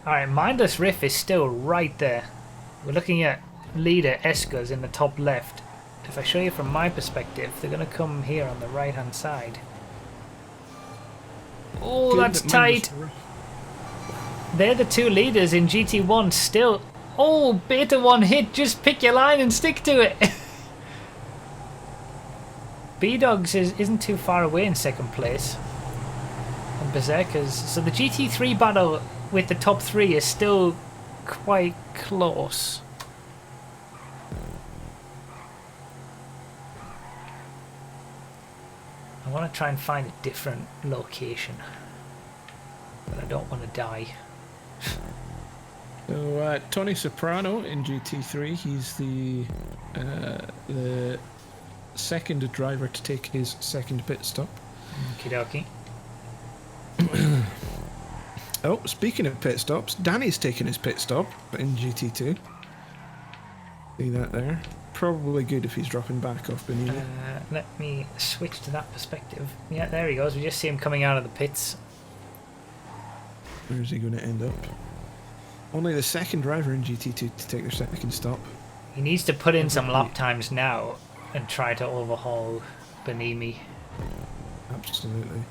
Alright, Mindless Riff is still right there. We're looking at leader Eskers in the top left. If I show you from my perspective, they're going to come here on the right hand side. Oh, Good that's that tight. They're the 2 leaders in GT1 still. Oh, Beta 1 hit. Just pick your line and stick to it. B-Dogs isn't too far away in 2nd place. And Berserkers. So the GT3 battle with the top 3 is still quite close. I want to try and find a different location, but I don't want to die. So Tony Soprano in GT3, he's the 2nd driver to take his 2nd pit stop. Okie dokie. Oh, speaking of pit stops, Danny's taking his pit stop in GT2. See that there? Probably good if he's dropping back off Benini. Let me switch to that perspective. Yeah, there he goes. We just see him coming out of the pits. Where's he going to end up? Only the 2nd driver in GT2 to take their 2nd stop. He needs to put in some lap times now and try to overhaul Benimi. Absolutely.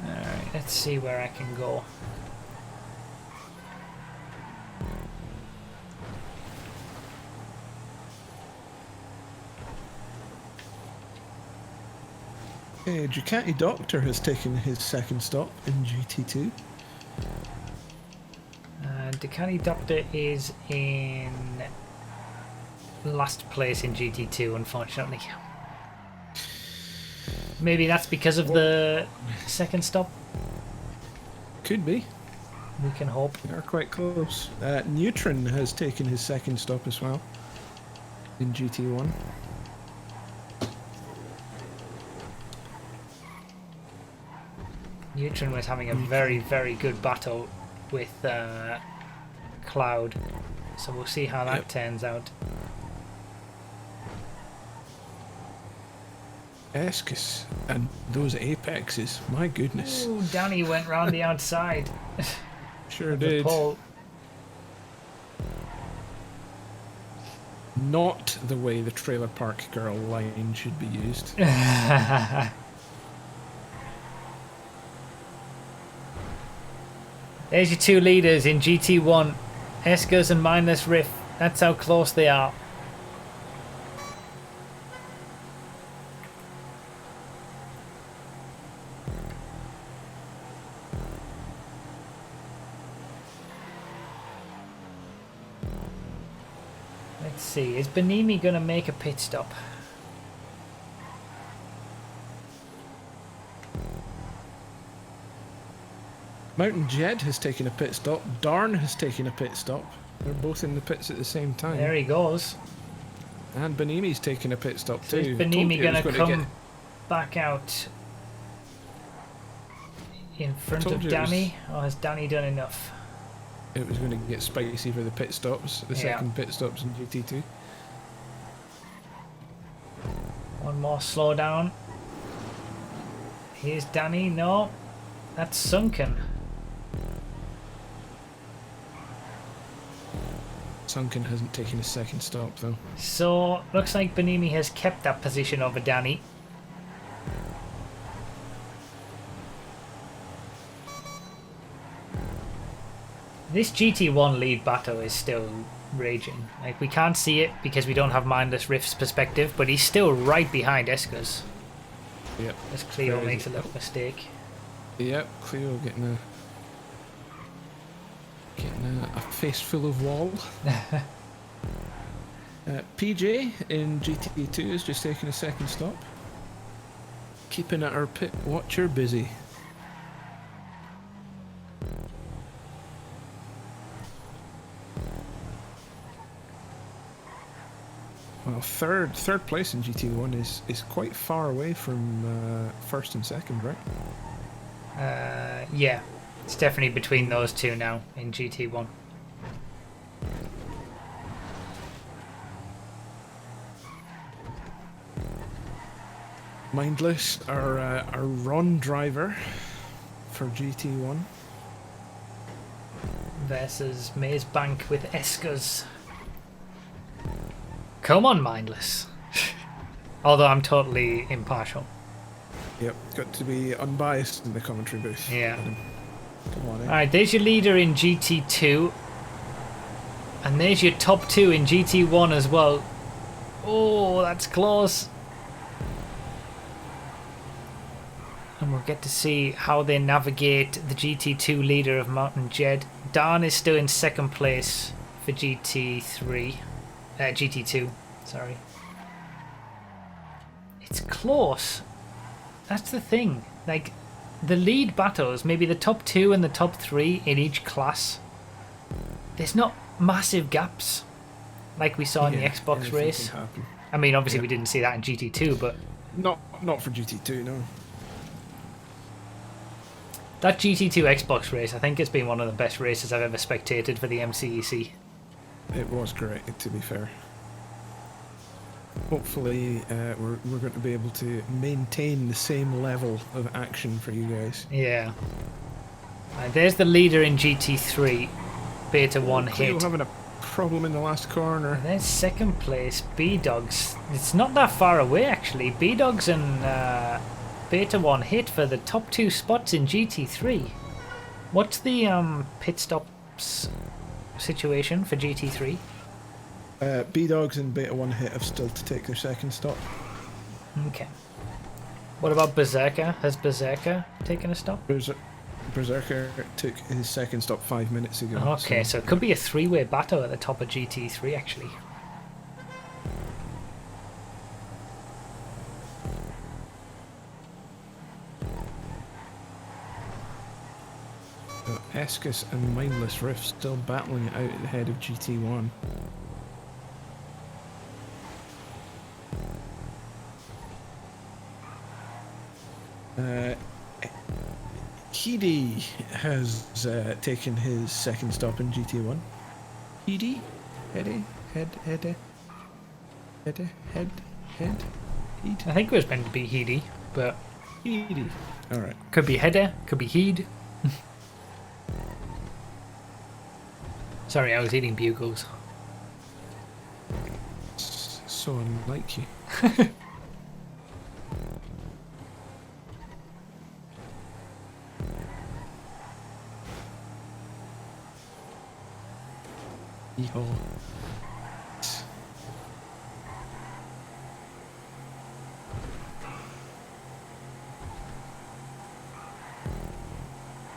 Alright, let's see where I can go. Ducati Doctor has taken his 2nd stop in GT2. Ducati Doctor is in last place in GT2, unfortunately. Maybe that's because of the 2nd stop. Could be. We can hope. They're quite close. Neutron has taken his 2nd stop as well in GT1. Neutron was having a very, very good battle with Cloud, so we'll see how that turns out. Escus and those apexes, my goodness. Ooh, Danny went round the outside. Sure of the did. pole. Not the way the trailer park girl line should be used. There's your 2 leaders in GT1. Eskers and Mindless Riff. That's how close they are. Let's see, is Benimi going to make a pit stop? Mountain Jed has taken a pit stop. Darn has taken a pit stop. They're both in the pits at the same time. There he goes. And Benimi's taking a pit stop So too. is Benimi going to come get... back out in front of Danny? Or has Danny done enough? It was going to get spicy for the pit stops, the second pit stops in GT2. One more slow down. Here's Danny. No, that's Sunken. Sunken hasn't taken a second stop though. So, looks like Benimi has kept that position over Danny. This GT1 lead battle is still raging. Like, we can't see it because we don't have Mindless Rift's perspective, but he's still right behind Eskers. Yep. As Cleo makes a little mistake. Yep, Cleo getting a face full of wall. PJ in GT2 is just taking a second stop. Keeping our pit watcher busy. Well, third place in GT1 is quite far away from first and second, right? Yeah, it's definitely between those two now in GT1. Mindless, our Ron driver for GT1 versus Maze Bank with Eskers. Come on, Mindless. Although I'm totally impartial. Yep, got to be unbiased in the commentary booth. Yeah. Come on, Alright, there's your leader in GT2. And there's your top two in GT1 as well. Oh, that's close. And we'll get to see how they navigate the GT2 leader of Mountain Jed. Dan is still in second place for GT2, sorry. It's close. That's the thing. Like, the lead battles, maybe the top two and the top three in each class, there's not massive gaps like we saw in the Xbox race. I mean, obviously we didn't see that in GT2, but not for GT2, no. That GT2 Xbox race, I think it's been one of the best races I've ever spectated for the MCEC. It was great, to be fair. Hopefully we're going to be able to maintain the same level of action for you guys. Yeah. There's the leader in GT3, Beta 1 hit. Cleo having a problem in the last corner. And then second place, B-Dogs. It's not that far away actually. B-Dogs and Beta 1 hit for the top two spots in GT3. What's the pit stops situation for GT3? B-Dogs and Beta 1 hit have still to take their second stop. Okay. What about Berserker? Has Berserker taken a stop? Berserker took his second stop 5 minutes ago. Okay, so it could be a three-way battle at the top of GT3 actually. So Escus and Mindless Rift still battling it out at the head of GT1. Heedy has taken his second stop in GT1. Heedy? Head? Heed? I think it was meant to be Heedy, but... Heedy. Alright. Could be Header, could be Heed. Sorry, I was eating bugles. So unlike you. Yeehaw.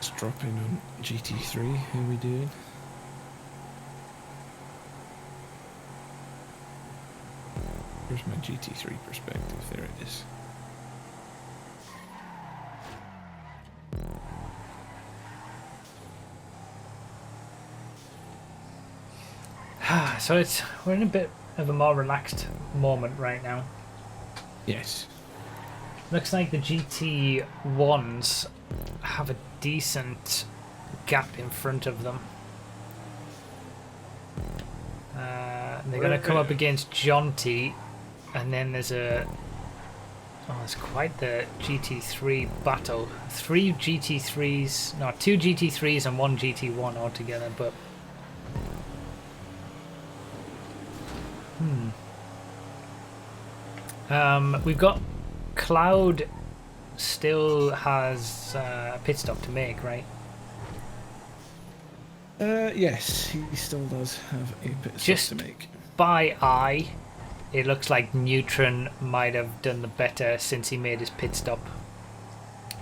Just dropping on GT3, how we doing? Where's my GT3 perspective? There it is. So we're in a bit of a more relaxed moment right now. Yes. Looks like the GT1s have a decent gap in front of them. They're going to come up against Jaunty, and then there's it's quite the GT3 battle. 2 GT3s and 1 GT1 altogether, but we've got Cloud still has a pit stop to make, right? Yes, he still does have a bit Just to make. By eye, it looks like Neutron might have done the better since he made his pit stop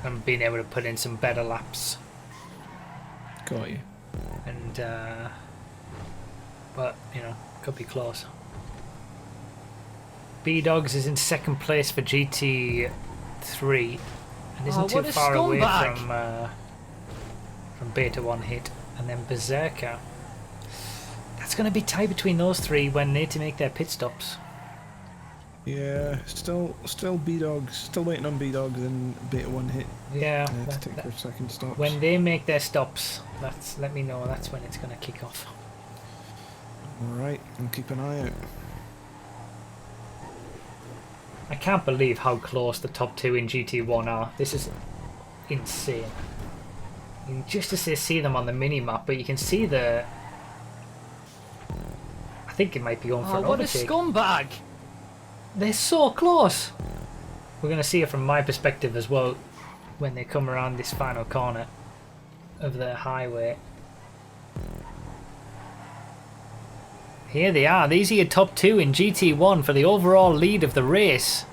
and been able to put in some better laps. Got you. And but you know, could be close. B-Dogs is in second place for GT3 and isn't too far away from Beta 1 hit. And then Berserker. That's going to be tight between those three when they need to make their pit stops. Yeah, still B-Dogs, still waiting on B-Dogs and Beta 1 hit. Yeah, to take their second stops. When they make their stops, let me know. That's when it's going to kick off. Alright, I'll keep an eye out. I can't believe how close the top 2 in GT1 are. This is insane. Just to see them on the mini-map, but you can see I think it might be going for an overtake. What a scumbag! They're so close! We're going to see it from my perspective as well when they come around this final corner of the highway. Here they are. These are your top 2 in GT1 for the overall lead of the race.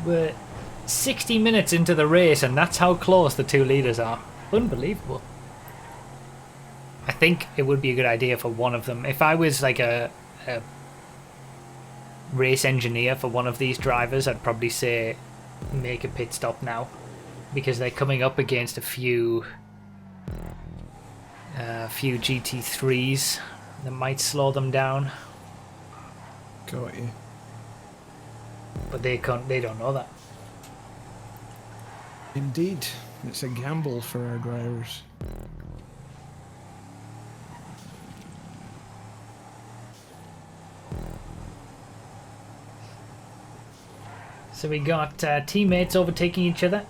We're 60 minutes into the race and that's how close the 2 leaders are. Unbelievable. I think it would be a good idea for one of them. If I was like a race engineer for one of these drivers, I'd probably say make a pit stop now, because they're coming up against a few GT3s that might slow them down. Got you. But they don't know that. Indeed, it's a gamble for our drivers. So we got teammates overtaking each other.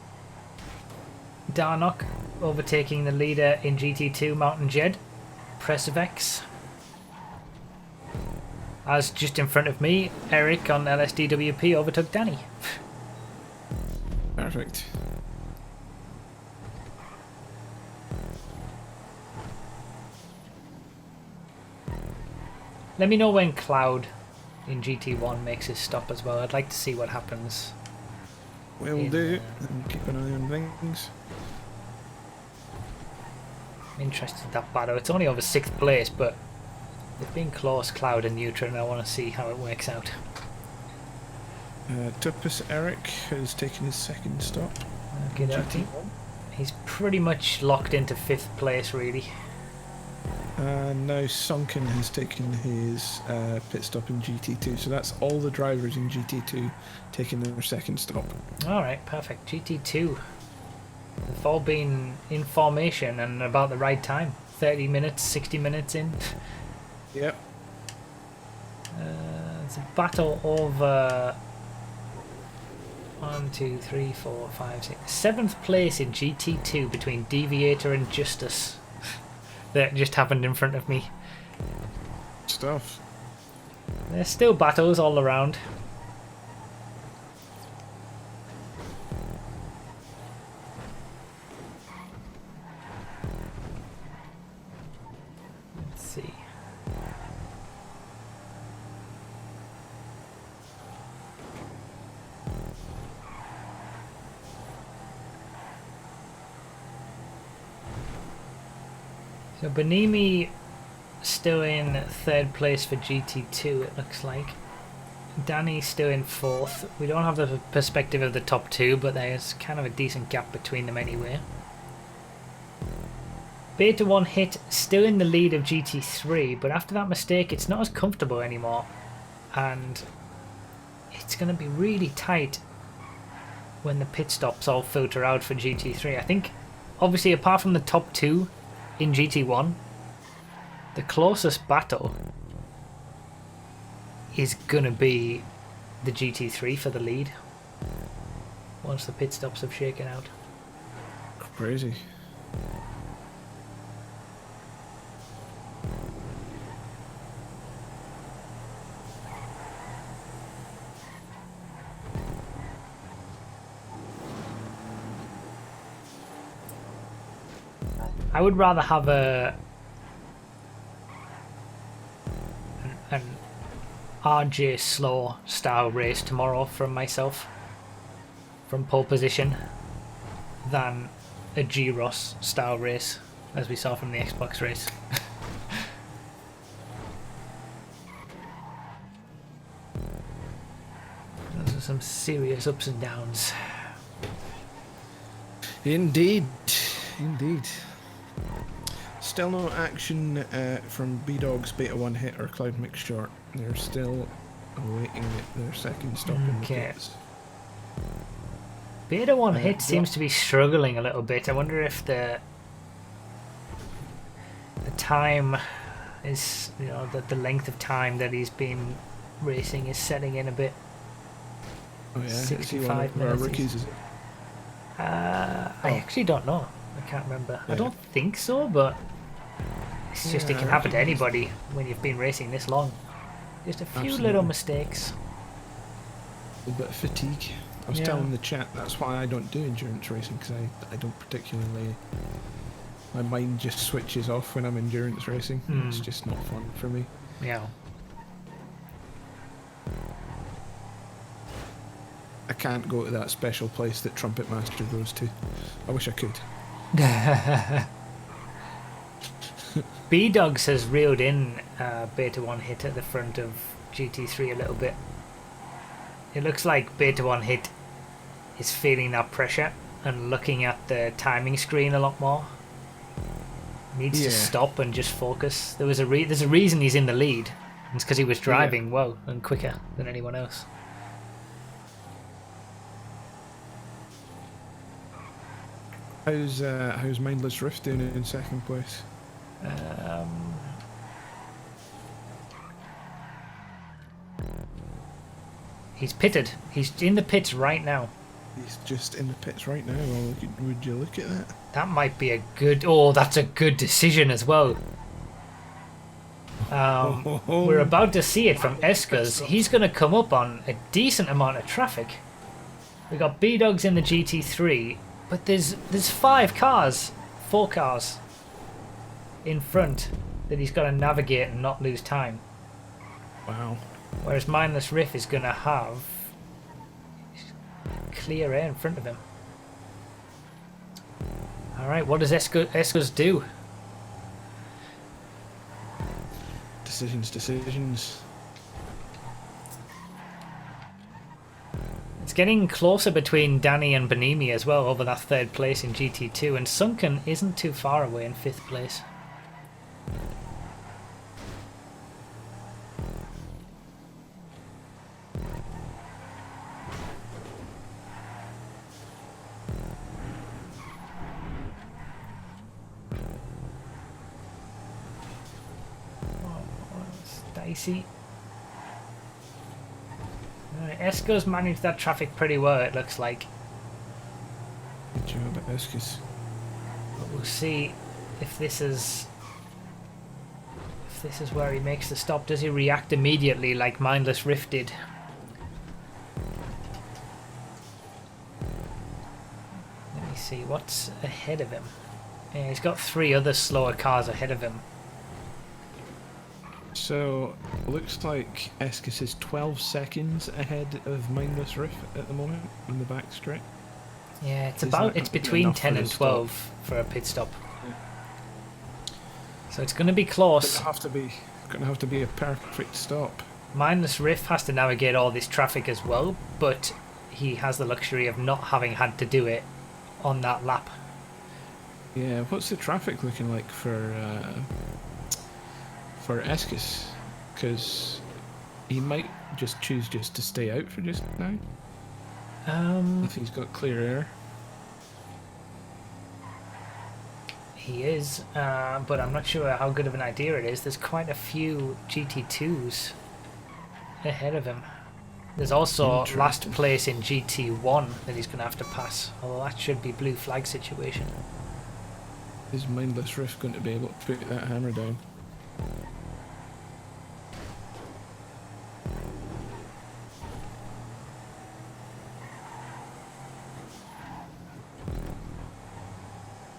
Darnock overtaking the leader in GT2, Mountain Jed. Presivex. As just in front of me, Eric on LSDWP overtook Danny. Perfect. Let me know when Cloud in GT1 makes his stop as well. I'd like to see what happens. Will do. And keep an eye on things. I'm interested in that battle. It's only over 6th place, but they've been close, Cloud and Neutron, and I want to see how it works out. Tupus Eric has taken his second stop. Okay. He's pretty much locked into 5th place, really. Now Sunken has taken his pit stop in GT2, so that's all the drivers in GT2 taking their second stop. Alright, perfect. GT2. They've all been in formation and about the right time. 30 minutes, 60 minutes in. Yep. It's a battle over 1, 2, 3, 4, 5, 6. 7th place in GT2 between Deviator and Justice. That just happened in front of me. Stuff. There's still battles all around. Let's see. So Benimi still in 3rd place for GT2, it looks like. Danny still in 4th. We don't have the perspective of the top 2, but there's kind of a decent gap between them anyway. Beta 1 Hit still in the lead of GT3, but after that mistake it's not as comfortable anymore. And it's going to be really tight when the pit stops all filter out for GT3. I think, obviously, apart from the top 2 in GT1, the closest battle is gonna be the GT3 for the lead once the pit stops have shaken out. Crazy. I would rather have an RJ Slow style race tomorrow from myself, from pole position, than a G-Ross style race, as we saw from the Xbox race. Those are some serious ups and downs. Indeed. Indeed. Still no action from B-Dog's Beta 1 Hit or Cloud Mix Short. They're still awaiting their second stop in the pits. Beta 1 Hit seems to be struggling a little bit. I wonder if the time is, you know, the length of time that he's been racing is setting in a bit. Oh yeah, 65 minutes. minutes. Is it? I actually don't know. I can't remember. Yeah. I don't think so, but it's just it can happen to anybody when you've been racing this long. Just a few little mistakes. A little bit of fatigue. I was telling the chat that's why I don't do endurance racing, because I don't particularly... My mind just switches off when I'm endurance racing. It's just not fun for me. Yeah. I can't go to that special place that Trumpet Master goes to. I wish I could. B-Dogs has reeled in Beta 1 Hit at the front of GT3 a little bit. It looks like Beta 1 Hit is feeling that pressure and looking at the timing screen a lot more. Needs to stop and just focus. There's a reason he's in the lead. It's because he was driving well and quicker than anyone else. How's Mindless Rift doing in second place? He's pitted. He's in the pits right now. He's just in the pits right now. Well, would you look at that? That might be a good... Oh, that's a good decision as well. We're about to see it from Eskers. He's going to come up on a decent amount of traffic. We got B-Dogs in the GT3, but there's 4 cars in front that he's got to navigate and not lose time. Wow. Whereas Mindless Riff is going to have clear air in front of him. Alright, what does Eskers do? Decisions. It's getting closer between Danny and Benimi as well over that 3rd place in GT2, and Sunken isn't too far away in 5th place. Dicey. Esco's managed that traffic pretty well, it looks like. Good job at Esco's. But we'll see if this is where he makes the stop. Does he react immediately like Mindless Rift did? Let me see what's ahead of him. Yeah, he's got 3 other slower cars ahead of him. So, looks like Eskis is 12 seconds ahead of Mindless Riff at the moment in the back straight. Yeah, it's between 10 and 12 for a pit stop. So it's going to be close. Gonna have to be a perfect stop. Mindless Riff has to navigate all this traffic as well, but he has the luxury of not having had to do it on that lap. Yeah, what's the traffic looking like for Eskis? Because he might just choose just to stay out for just now. If he's got clear air. He is, but I'm not sure how good of an idea it is. There's quite a few GT2s ahead of him. There's also last place in GT1 that he's going to have to pass, although that should be blue flag situation. Is Mindless Riff going to be able to put that hammer down?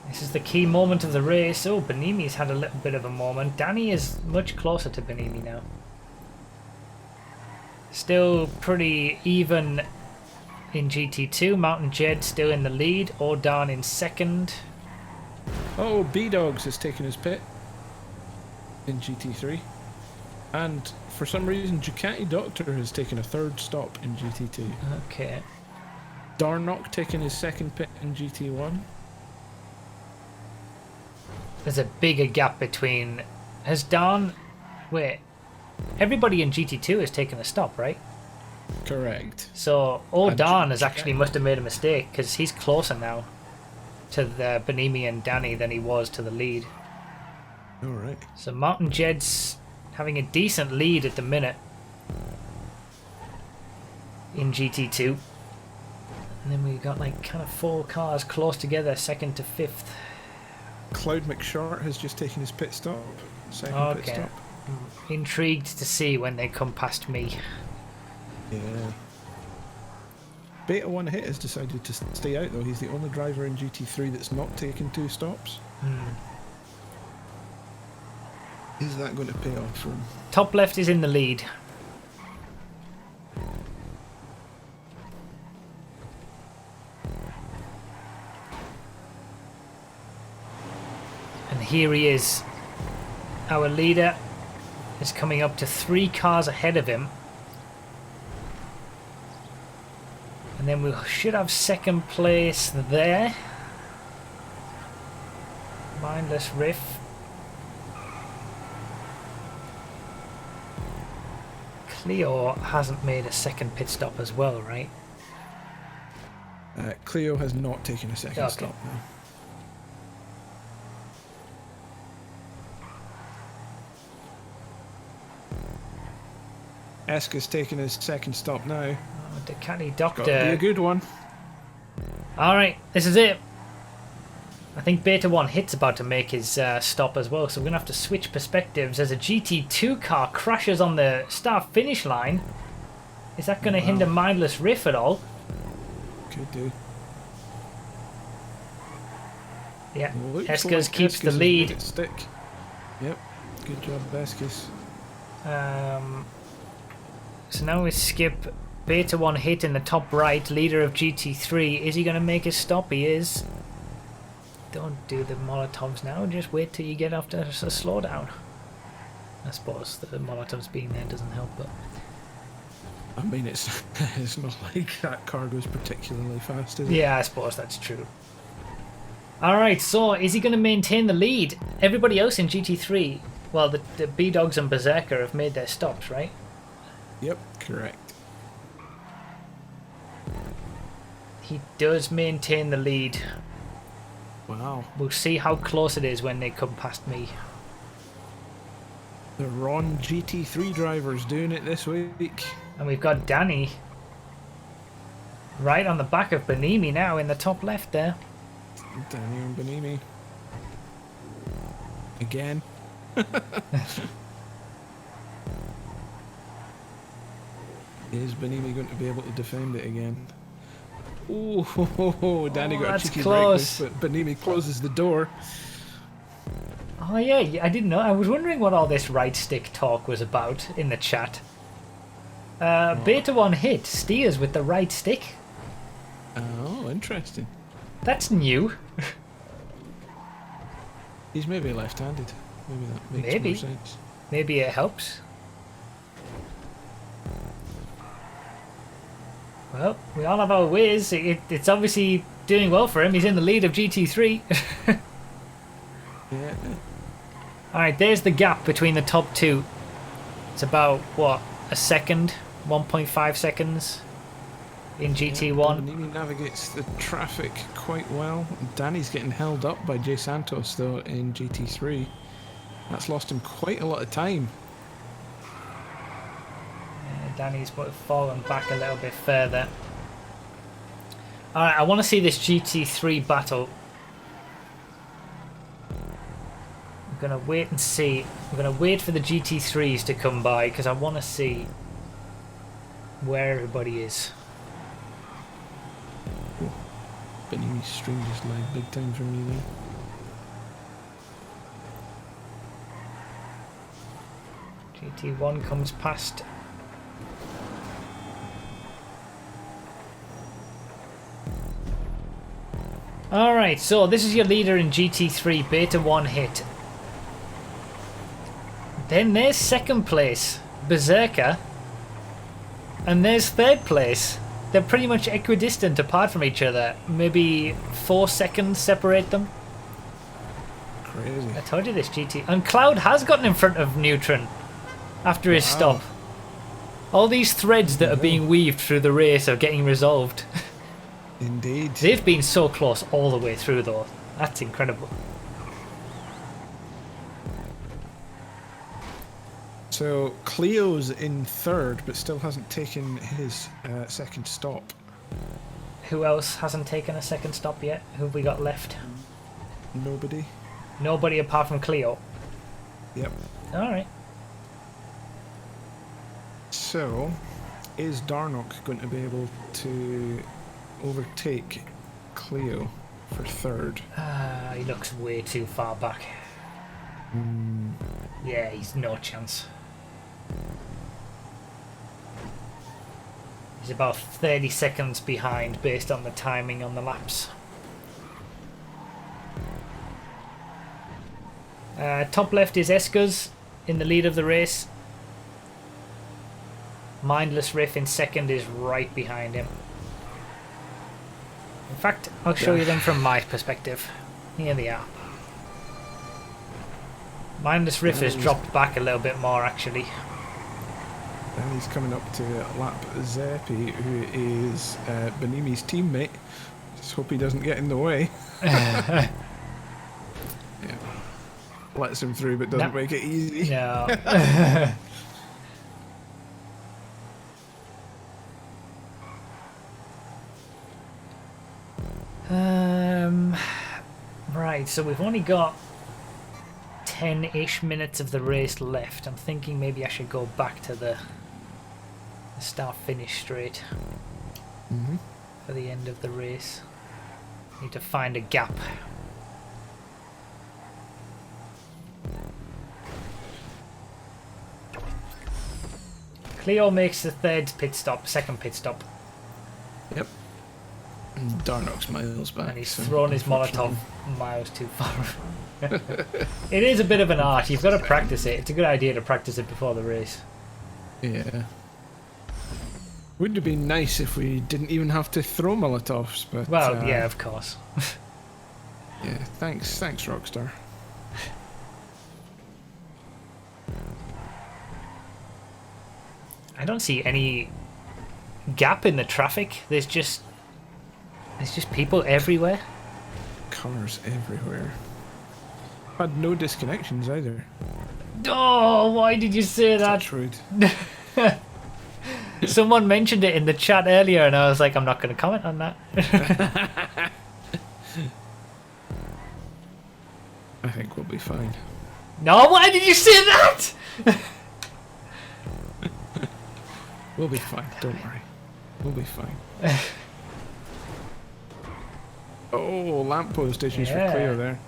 This is the key moment of the race. Oh, Benimi's had a little bit of a moment. Danny is much closer to Benimi now. Still pretty even in GT2. Mountain Jed still in the lead. Ordan in second. Oh, B-Dogs has taken his pit in GT3. And for some reason, Ducati Doctor has taken a third stop in GT2. Okay. Darnock taking his second pit in GT1. There's a bigger gap between... Has Darn... Wait. Everybody in GT2 has taken a stop, right? Correct. So Ordan has actually must have made a mistake, because he's closer now to the Benimi and Danny than he was to the lead. Alright. So Mountain Jed's having a decent lead at the minute in GT2. And then we got like kind of 4 cars close together, second to fifth. Cloud McShort has just taken his pit stop. Second pit stop. Intrigued to see when they come past me. Yeah. Beta One Hit has decided to stay out though. He's the only driver in GT3 that's not taken 2 stops. Is that going to pay off for him? Top left is in the lead. And here he is. Our leader is coming up to 3 cars ahead of him. And then we should have second place there. Mindless Riff. Cleo hasn't made a second pit stop as well, right? Cleo has not taken a second stop now. Eska's taking his second stop now. Oh, Ducati Doctor. Got to be a good one. Alright, this is it. I think Beta 1 Hit's about to make his stop as well, so we're going to have to switch perspectives as a GT2 car crashes on the start-finish line. Is that going to hinder Mindless Riff at all? Could do. Yeah, Eskers keeps the lead. Stick. Yep, good job, Eskers. So now we skip Beta 1 Hit in the top right, leader of GT3. Is he going to make his stop? He is. Don't do the Molotovs now, just wait till you get after a slowdown. I suppose the Molotovs being there doesn't help, but... I mean, it's not like that car goes particularly fast, is it? Yeah, I suppose that's true. Alright, so is he going to maintain the lead? Everybody else in GT3, well, the B-Dogs and Berserker have made their stops, right? Yep, correct. He does maintain the lead. Wow. We'll see how close it is when they come past me. The Ron GT3 drivers doing it this week. And we've got Danny right on the back of Benimi now in the top left there. Danny and Benimi. Again. Is Benimi going to be able to defend it again? Oh, Danny got a cheeky break, but Benimi closes the door. Oh yeah, I didn't know. I was wondering what all this right stick talk was about in the chat. Beta 1 Hit steers with the right stick. Oh, interesting. That's new. He's maybe left-handed. Maybe that makes Maybe. more sense. Maybe it helps. Well, we all have our ways. It's obviously doing well for him. He's in the lead of GT3. Yeah. Alright, there's the gap between the top two. It's about, what, a second? 1.5 seconds in GT1. Nimi navigates the traffic quite well. Danny's getting held up by Jay Santos, though, in GT3. That's lost him quite a lot of time. Danny's fallen back a little bit further. Alright, I want to see this GT3 battle. I'm going to wait and see. I'm going to wait for the GT3s to come by because I want to see where everybody is. Benimi's string just lagged big time for me there. GT1 comes past. Alright, so this is your leader in GT3, Beta 1 hit. Then there's second place, Berserker. And there's third place. They're pretty much equidistant apart from each other. Maybe 4 seconds separate them. Crazy. I told you this, GT. And Cloud has gotten in front of Neutron after his stop. All these threads that are being weaved through the race are getting resolved. Indeed. They've been so close all the way through, though. That's incredible. So Cleo's in third, but still hasn't taken his second stop. Who else hasn't taken a second stop yet? Who have we got left? Nobody. Nobody apart from Cleo. Yep. Alright. So, is Darnock going to be able to overtake Cleo for third? He looks way too far back. Yeah, he's no chance. He's about 30 seconds behind based on the timing on the laps. Top left is Eskers in the lead of the race. Mindless Riff in second is right behind him. In fact, I'll show you them from my perspective. Here they are. Mindless Riff has dropped back a little bit more, actually. And he's coming up to lap Zeppi, who is Benimi's teammate. Just hope he doesn't get in the way. Yeah. Lets him through, but doesn't make it easy. No. Right, so we've only got 10-ish minutes of the race left. I'm thinking maybe I should go back to the start-finish straight for the end of the race. Need to find a gap. Cleo makes the second pit stop. Yep. Darnock's miles back. And he's thrown his Molotov miles too far. It is a bit of an art. You've got to practice it. It's a good idea to practice it before the race. Yeah. Wouldn't it be nice if we didn't even have to throw Molotovs? But Well, yeah, of course. yeah. Thanks, Rockstar. I don't see any gap in the traffic. There's just people everywhere. Cars everywhere. Had no disconnections either. Oh, why did you say that? That's rude. Someone mentioned it in the chat earlier, and I was like, I'm not going to comment on that. I think we'll be fine. No, why did you say that? We'll be fine. Don't worry. We'll be fine. Oh, lamppost issues for Cleo there.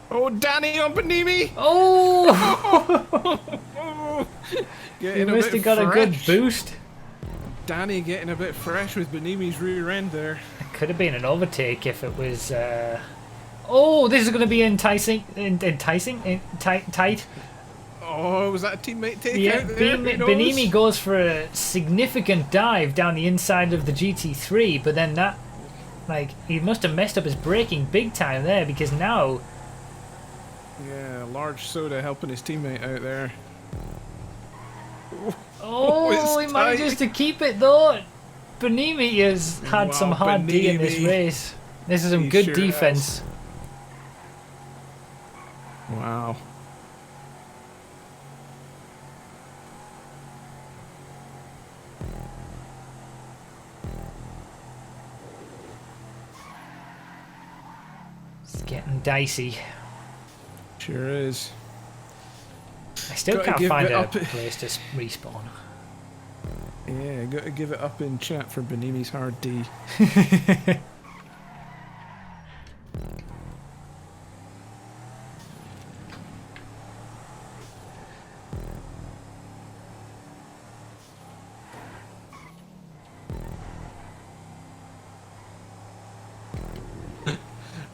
Oh, Danny on Benimi! Oh! You You must have got a good boost. Danny getting a bit fresh with Benimi's rear end there. It could have been an overtake if it was. Oh, this is going to be enticing. Tight. Oh, was that a teammate take Yeah, out there? Benimi goes for a significant dive down the inside of the GT3, but then that, like, he must have messed up his braking big time there, because now. Yeah, large soda helping his teammate out there. Oh, he it's manages tight. to keep it though. Benimi has had some Wow, hard D in this Benimi. race. This is some He good sure defense. Wow. It's getting dicey. Sure is. I still Gotta can't give find it a up. place to respawn. Yeah, got to give it up in chat for Benimi's hard D.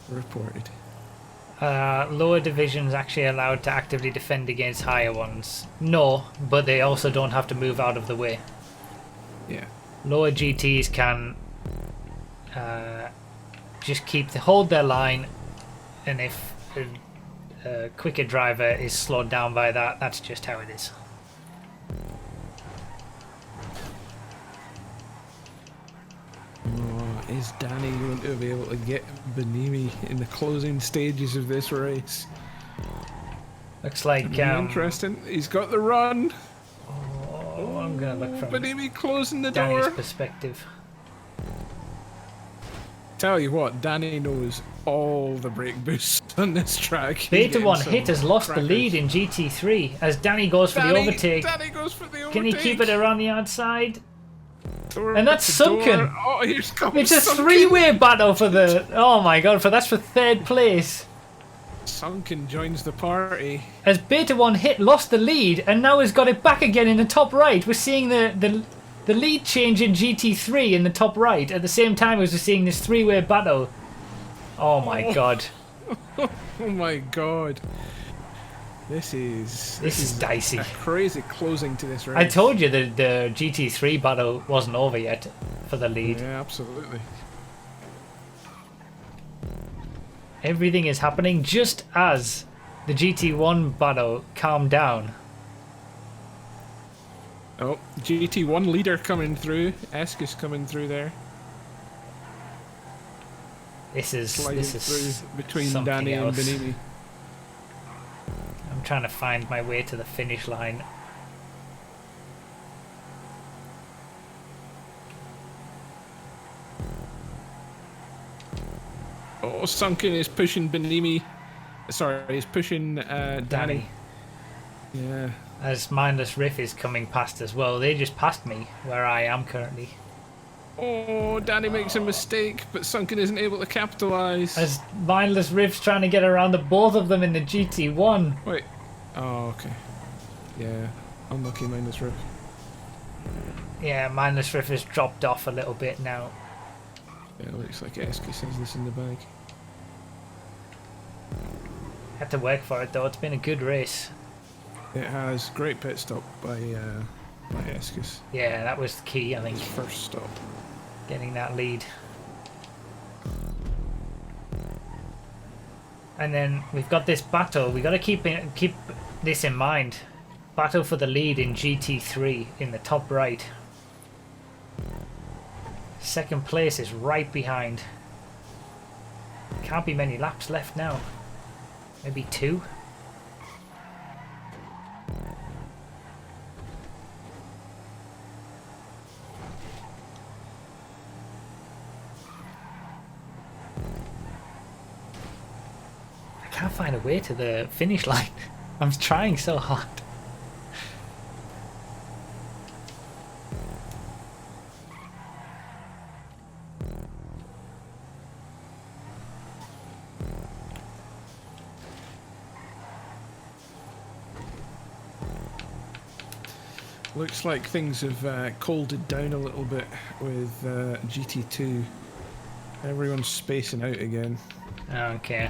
Reported. Lower divisions actually allowed to actively defend against higher ones? No, but they also don't have to move out of the way. Yeah. Lower GTs can just hold their line, and if a quicker driver is slowed down by that, that's just how it is. Oh, is Danny going to be able to get Benimi in the closing stages of this race? Looks like Interesting. He's got the run. oh, I'm gonna look from Benimi closing the Danny's door. perspective. Tell you what, Danny knows all the brake boosts on this track. He's Beta getting 1 some hit has lost crackers. the lead in GT3 as Danny goes for the overtake. Danny goes for the overtake. Can he keep it around the outside? Door And that's to door. sunken. Oh, here's comes It's a Sunken. three-way battle for the. Oh my god! That's for third place. Sunken joins the party. As Beta 1 hit lost the lead and now has got it back again in the top right. We're seeing the lead change in GT3 in the top right at the same time as we're seeing this three-way battle. Oh my god! Oh my god. This is dicey. a crazy closing to this race. I told you the GT3 battle wasn't over yet for the lead. Yeah, absolutely. Everything is happening just as the GT1 battle calmed down. Oh, GT1 leader coming through. Eskis coming through there. This is Sliding through between something Danny else. and Benimi. I'm trying to find my way to the finish line. Oh, Sunken is pushing Benimi. Sorry, he's pushing Danny. Yeah. As Mindless Riff is coming past as well. They just passed me where I am currently. Oh, Danny makes a mistake, but Sunken isn't able to capitalize. As Mindless Riff's trying to get around the both of them in the GT1. Wait. Oh, okay. Yeah. Unlucky Mindless Riff. Yeah, Mindless Riff has dropped off a little bit now. Yeah, it looks like Eskis has this in the bag. Had to work for it though. It's been a good race. It has great pit stop by Eskis. Yeah, that was the key, I think. His first stop. Getting that lead. And then we've got this battle. We've got to keep this in mind. Battle for the lead in GT3 in the top right. Second place is right behind. Can't be many laps left now. Maybe 2. I can't find a way to the finish line. I'm trying so hard. Looks like things have cooled down a little bit with GT2. Everyone's spacing out again. Okay.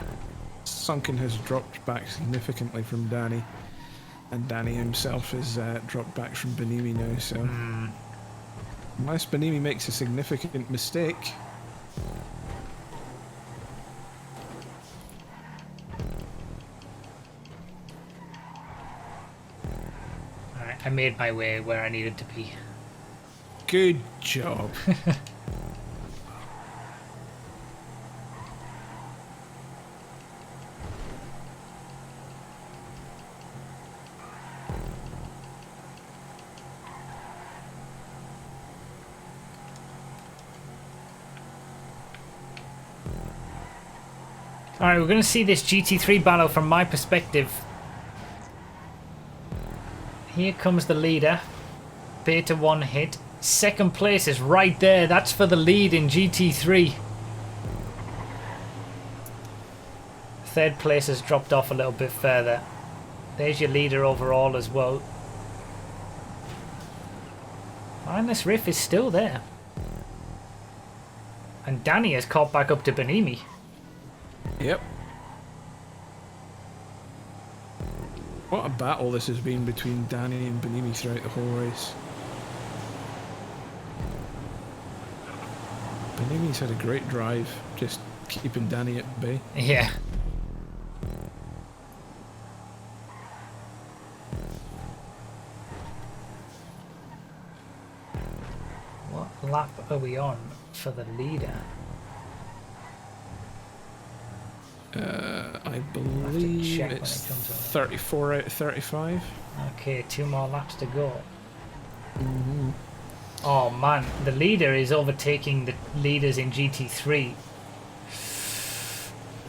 Sunken has dropped back significantly from Danny, and Danny himself has dropped back from Benimi now, so unless Benimi makes a significant mistake. Alright, I made my way where I needed to be. Good job. Alright, we're going to see this GT3 battle from my perspective. Here comes the leader. Beta 1 hit. Second place is right there. That's for the lead in GT3. Third place has dropped off a little bit further. There's your leader overall as well. Mindless Riff is still there. And Danny has caught back up to Benimi. Yep. What a battle this has been between Danny and Benimi throughout the whole race. Benimi's had a great drive, just keeping Danny at bay. Yeah. What lap are we on for the leader? I believe check when it's it comes up. 34 out of 35. Okay, 2 more laps to go. Oh man, the leader is overtaking the leaders in GT3.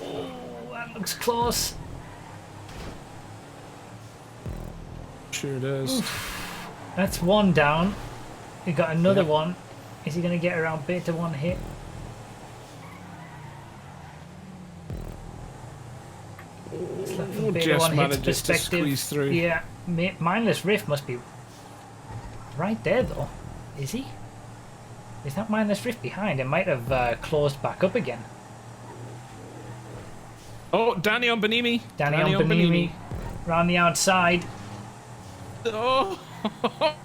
Oh, that looks close. Sure does. That's 1 down. We got another one. Is he going to get around Beta 1 hit? We'll just manage to squeeze through. Yeah, Mindless Riff must be right there though. Is he? Is that Mindless Riff behind? It might have closed back up again. Oh, Danny on Benimi. Danny on Benimi. Round the outside. Oh,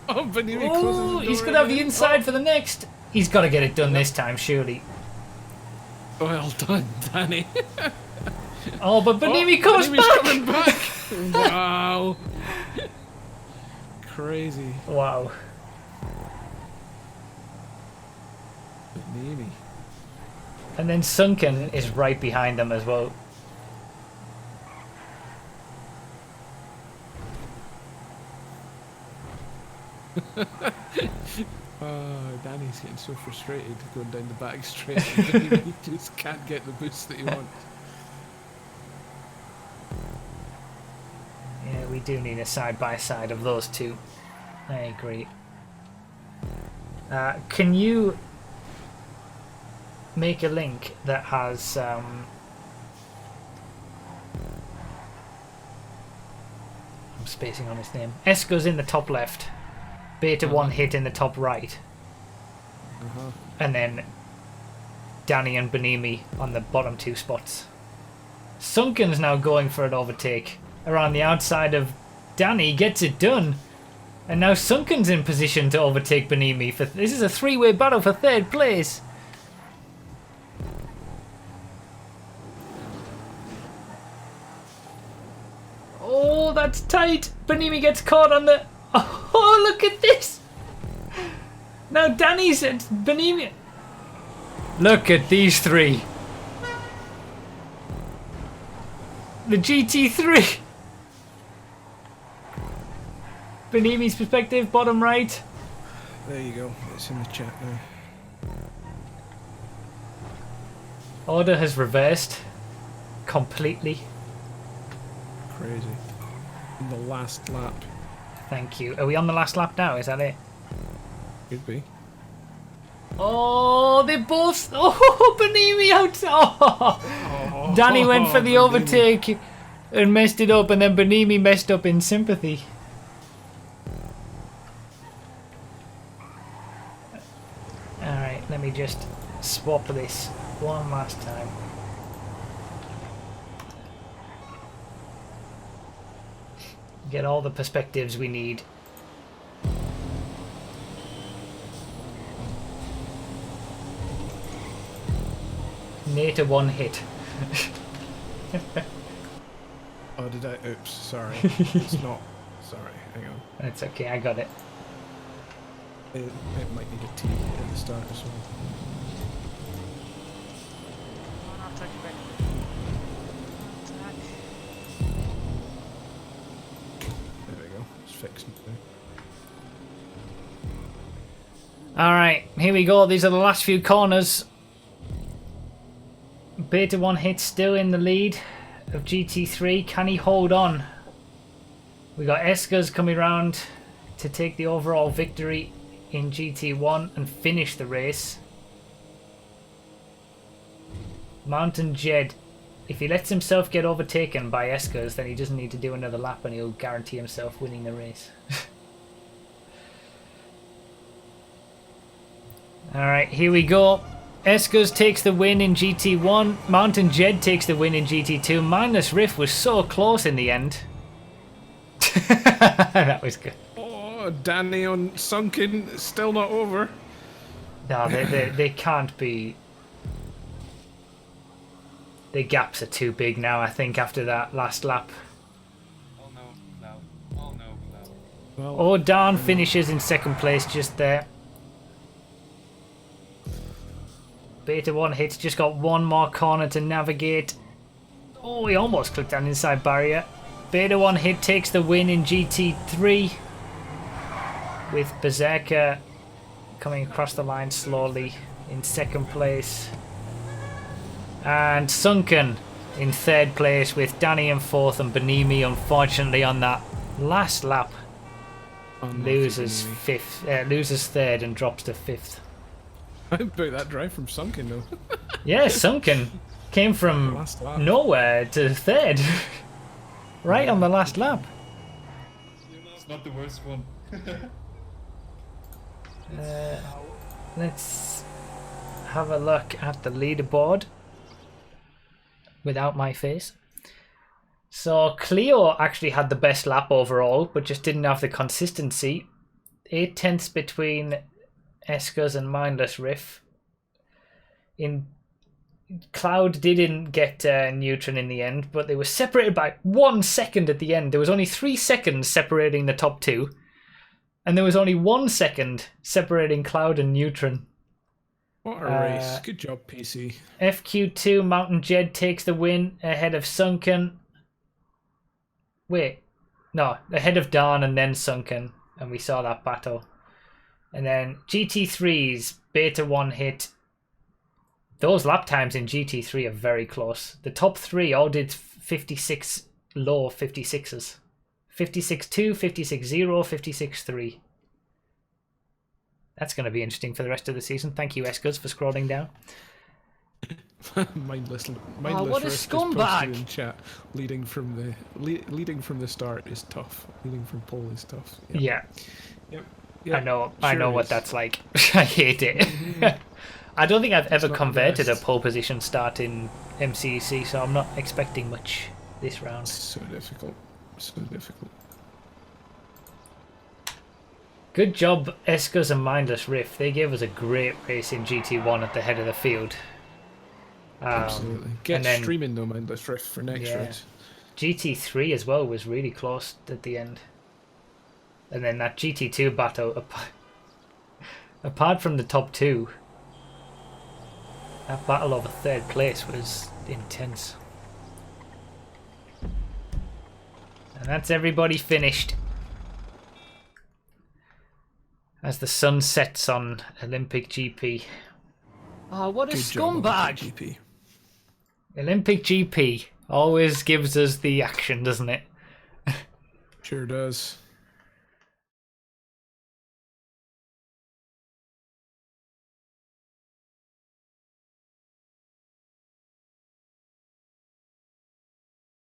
Benimi Oh, closes the he's door going to have the again. inside for the next. He's got to get it done this time, surely. Well done, Danny. Oh, but Benimi comes Benimi's back! coming back. Wow. Crazy. Wow. Benimi. And then Sunken is right behind them as well. Danny's getting so frustrated going down the back straight. He just can't get the boost that he wants. Yeah, we do need a side-by-side of those two. I agree. Can you make a link that has I'm spacing on his name. Esco's in the top left. Beta 1 hit in the top right. And then Danny and Benimi on the bottom 2 spots. Sunken's now going for an overtake around the outside of Danny, gets it done. And now Sunken's in position to overtake Benimi. This is a 3-way battle for 3rd place. Oh, that's tight. Benimi gets caught on the... Oh, look at this. Now Danny's at Benimi. Look at these 3. The GT3. Benimi's perspective, bottom right. There you go. It's in the chat now. Order has reversed completely. Crazy. In the last lap. Thank you. Are we on the last lap now? Is that it? Could be. Oh, they both... Oh, Benimi out... Oh. Danny went for the overtake and messed it up, and then Benimi messed up in sympathy. Let me just swap this one last time. Get all the perspectives we need. Nate a one hit. Oh, did I? Oops, sorry. It's not. Sorry, hang on. That's okay, I got it. It might need a T at the start as well. There we go. It's fixed now. Alright, here we go. These are the last few corners. Beta 1 hit still in the lead of GT3. Can he hold on? We got Eskers coming round to take the overall victory in GT1 and finish the race. Mountain Jed, if he lets himself get overtaken by Eskers, then he doesn't need to do another lap and he'll guarantee himself winning the race. Alright, here we go. Eskers takes the win in GT1. Mountain Jed takes the win in GT2. Mindless Riff was so close in the end. That was good. Oh, Danny on Sunken, still not over. No, they can't be. The gaps are too big now, I think, after that last lap. Oh no, no. Oh no, no. Well, Oh, Dan finishes in second place just there. Beta 1 hits, just got one more corner to navigate. Oh, he almost clicked that inside barrier. Beta 1 hit takes the win in GT3 with Berserker coming across the line slowly in second place. And Sunken in third place with Danny in fourth and Benimi unfortunately on that last lap loses third and drops to fifth. How about that drive from Sunken though? Yeah, Sunken came from Last lap. nowhere to third. Right on the last lap. It's not the worst one. Let's have a look at the leaderboard without my face. So Cleo actually had the best lap overall, but just didn't have the consistency. 8 tenths between Eskers and Mindless Riff. In Cloud didn't get Neutron in the end, but they were separated by 1 second at the end. There was only 3 seconds separating the top two, and there was only 1 second separating Cloud and Neutron. What a race. Good job, PC. FQ2 Mountain Jed takes the win ahead of Sunken. Wait, no, ahead of Dawn and then Sunken, and we saw that battle. And then GT3's Beta 1 hit. Those lap times in GT3 are very close. The top three all did 56 low 56s. 56.2, 56.0, 56.3. That's going to be interesting for the rest of the season. Thank you, Eskers, for scrolling down. mindless what a risk scumbag! in chat. Leading from the start is tough. Leading from pole is tough. Yep. Yeah. Yep. I know Sure what is. that's like. I hate it. I don't think I've ever converted a pole position start in MCEC, so I'm not expecting much this round. So difficult. So difficult. Good job, Eskers and Mindless Riff. They gave us a great race in GT1 at the head of the field. Absolutely. Get and then- streaming though, Mindless Rift for next Yeah. race. GT3 as well was really close at the end. And then that GT2 battle, apart from the top two, that battle over third place was intense. And that's everybody finished. As the sun sets on Olympic GP. Oh, what a Good job, scumbag! GP. Olympic GP always gives us the action, doesn't it? Sure does.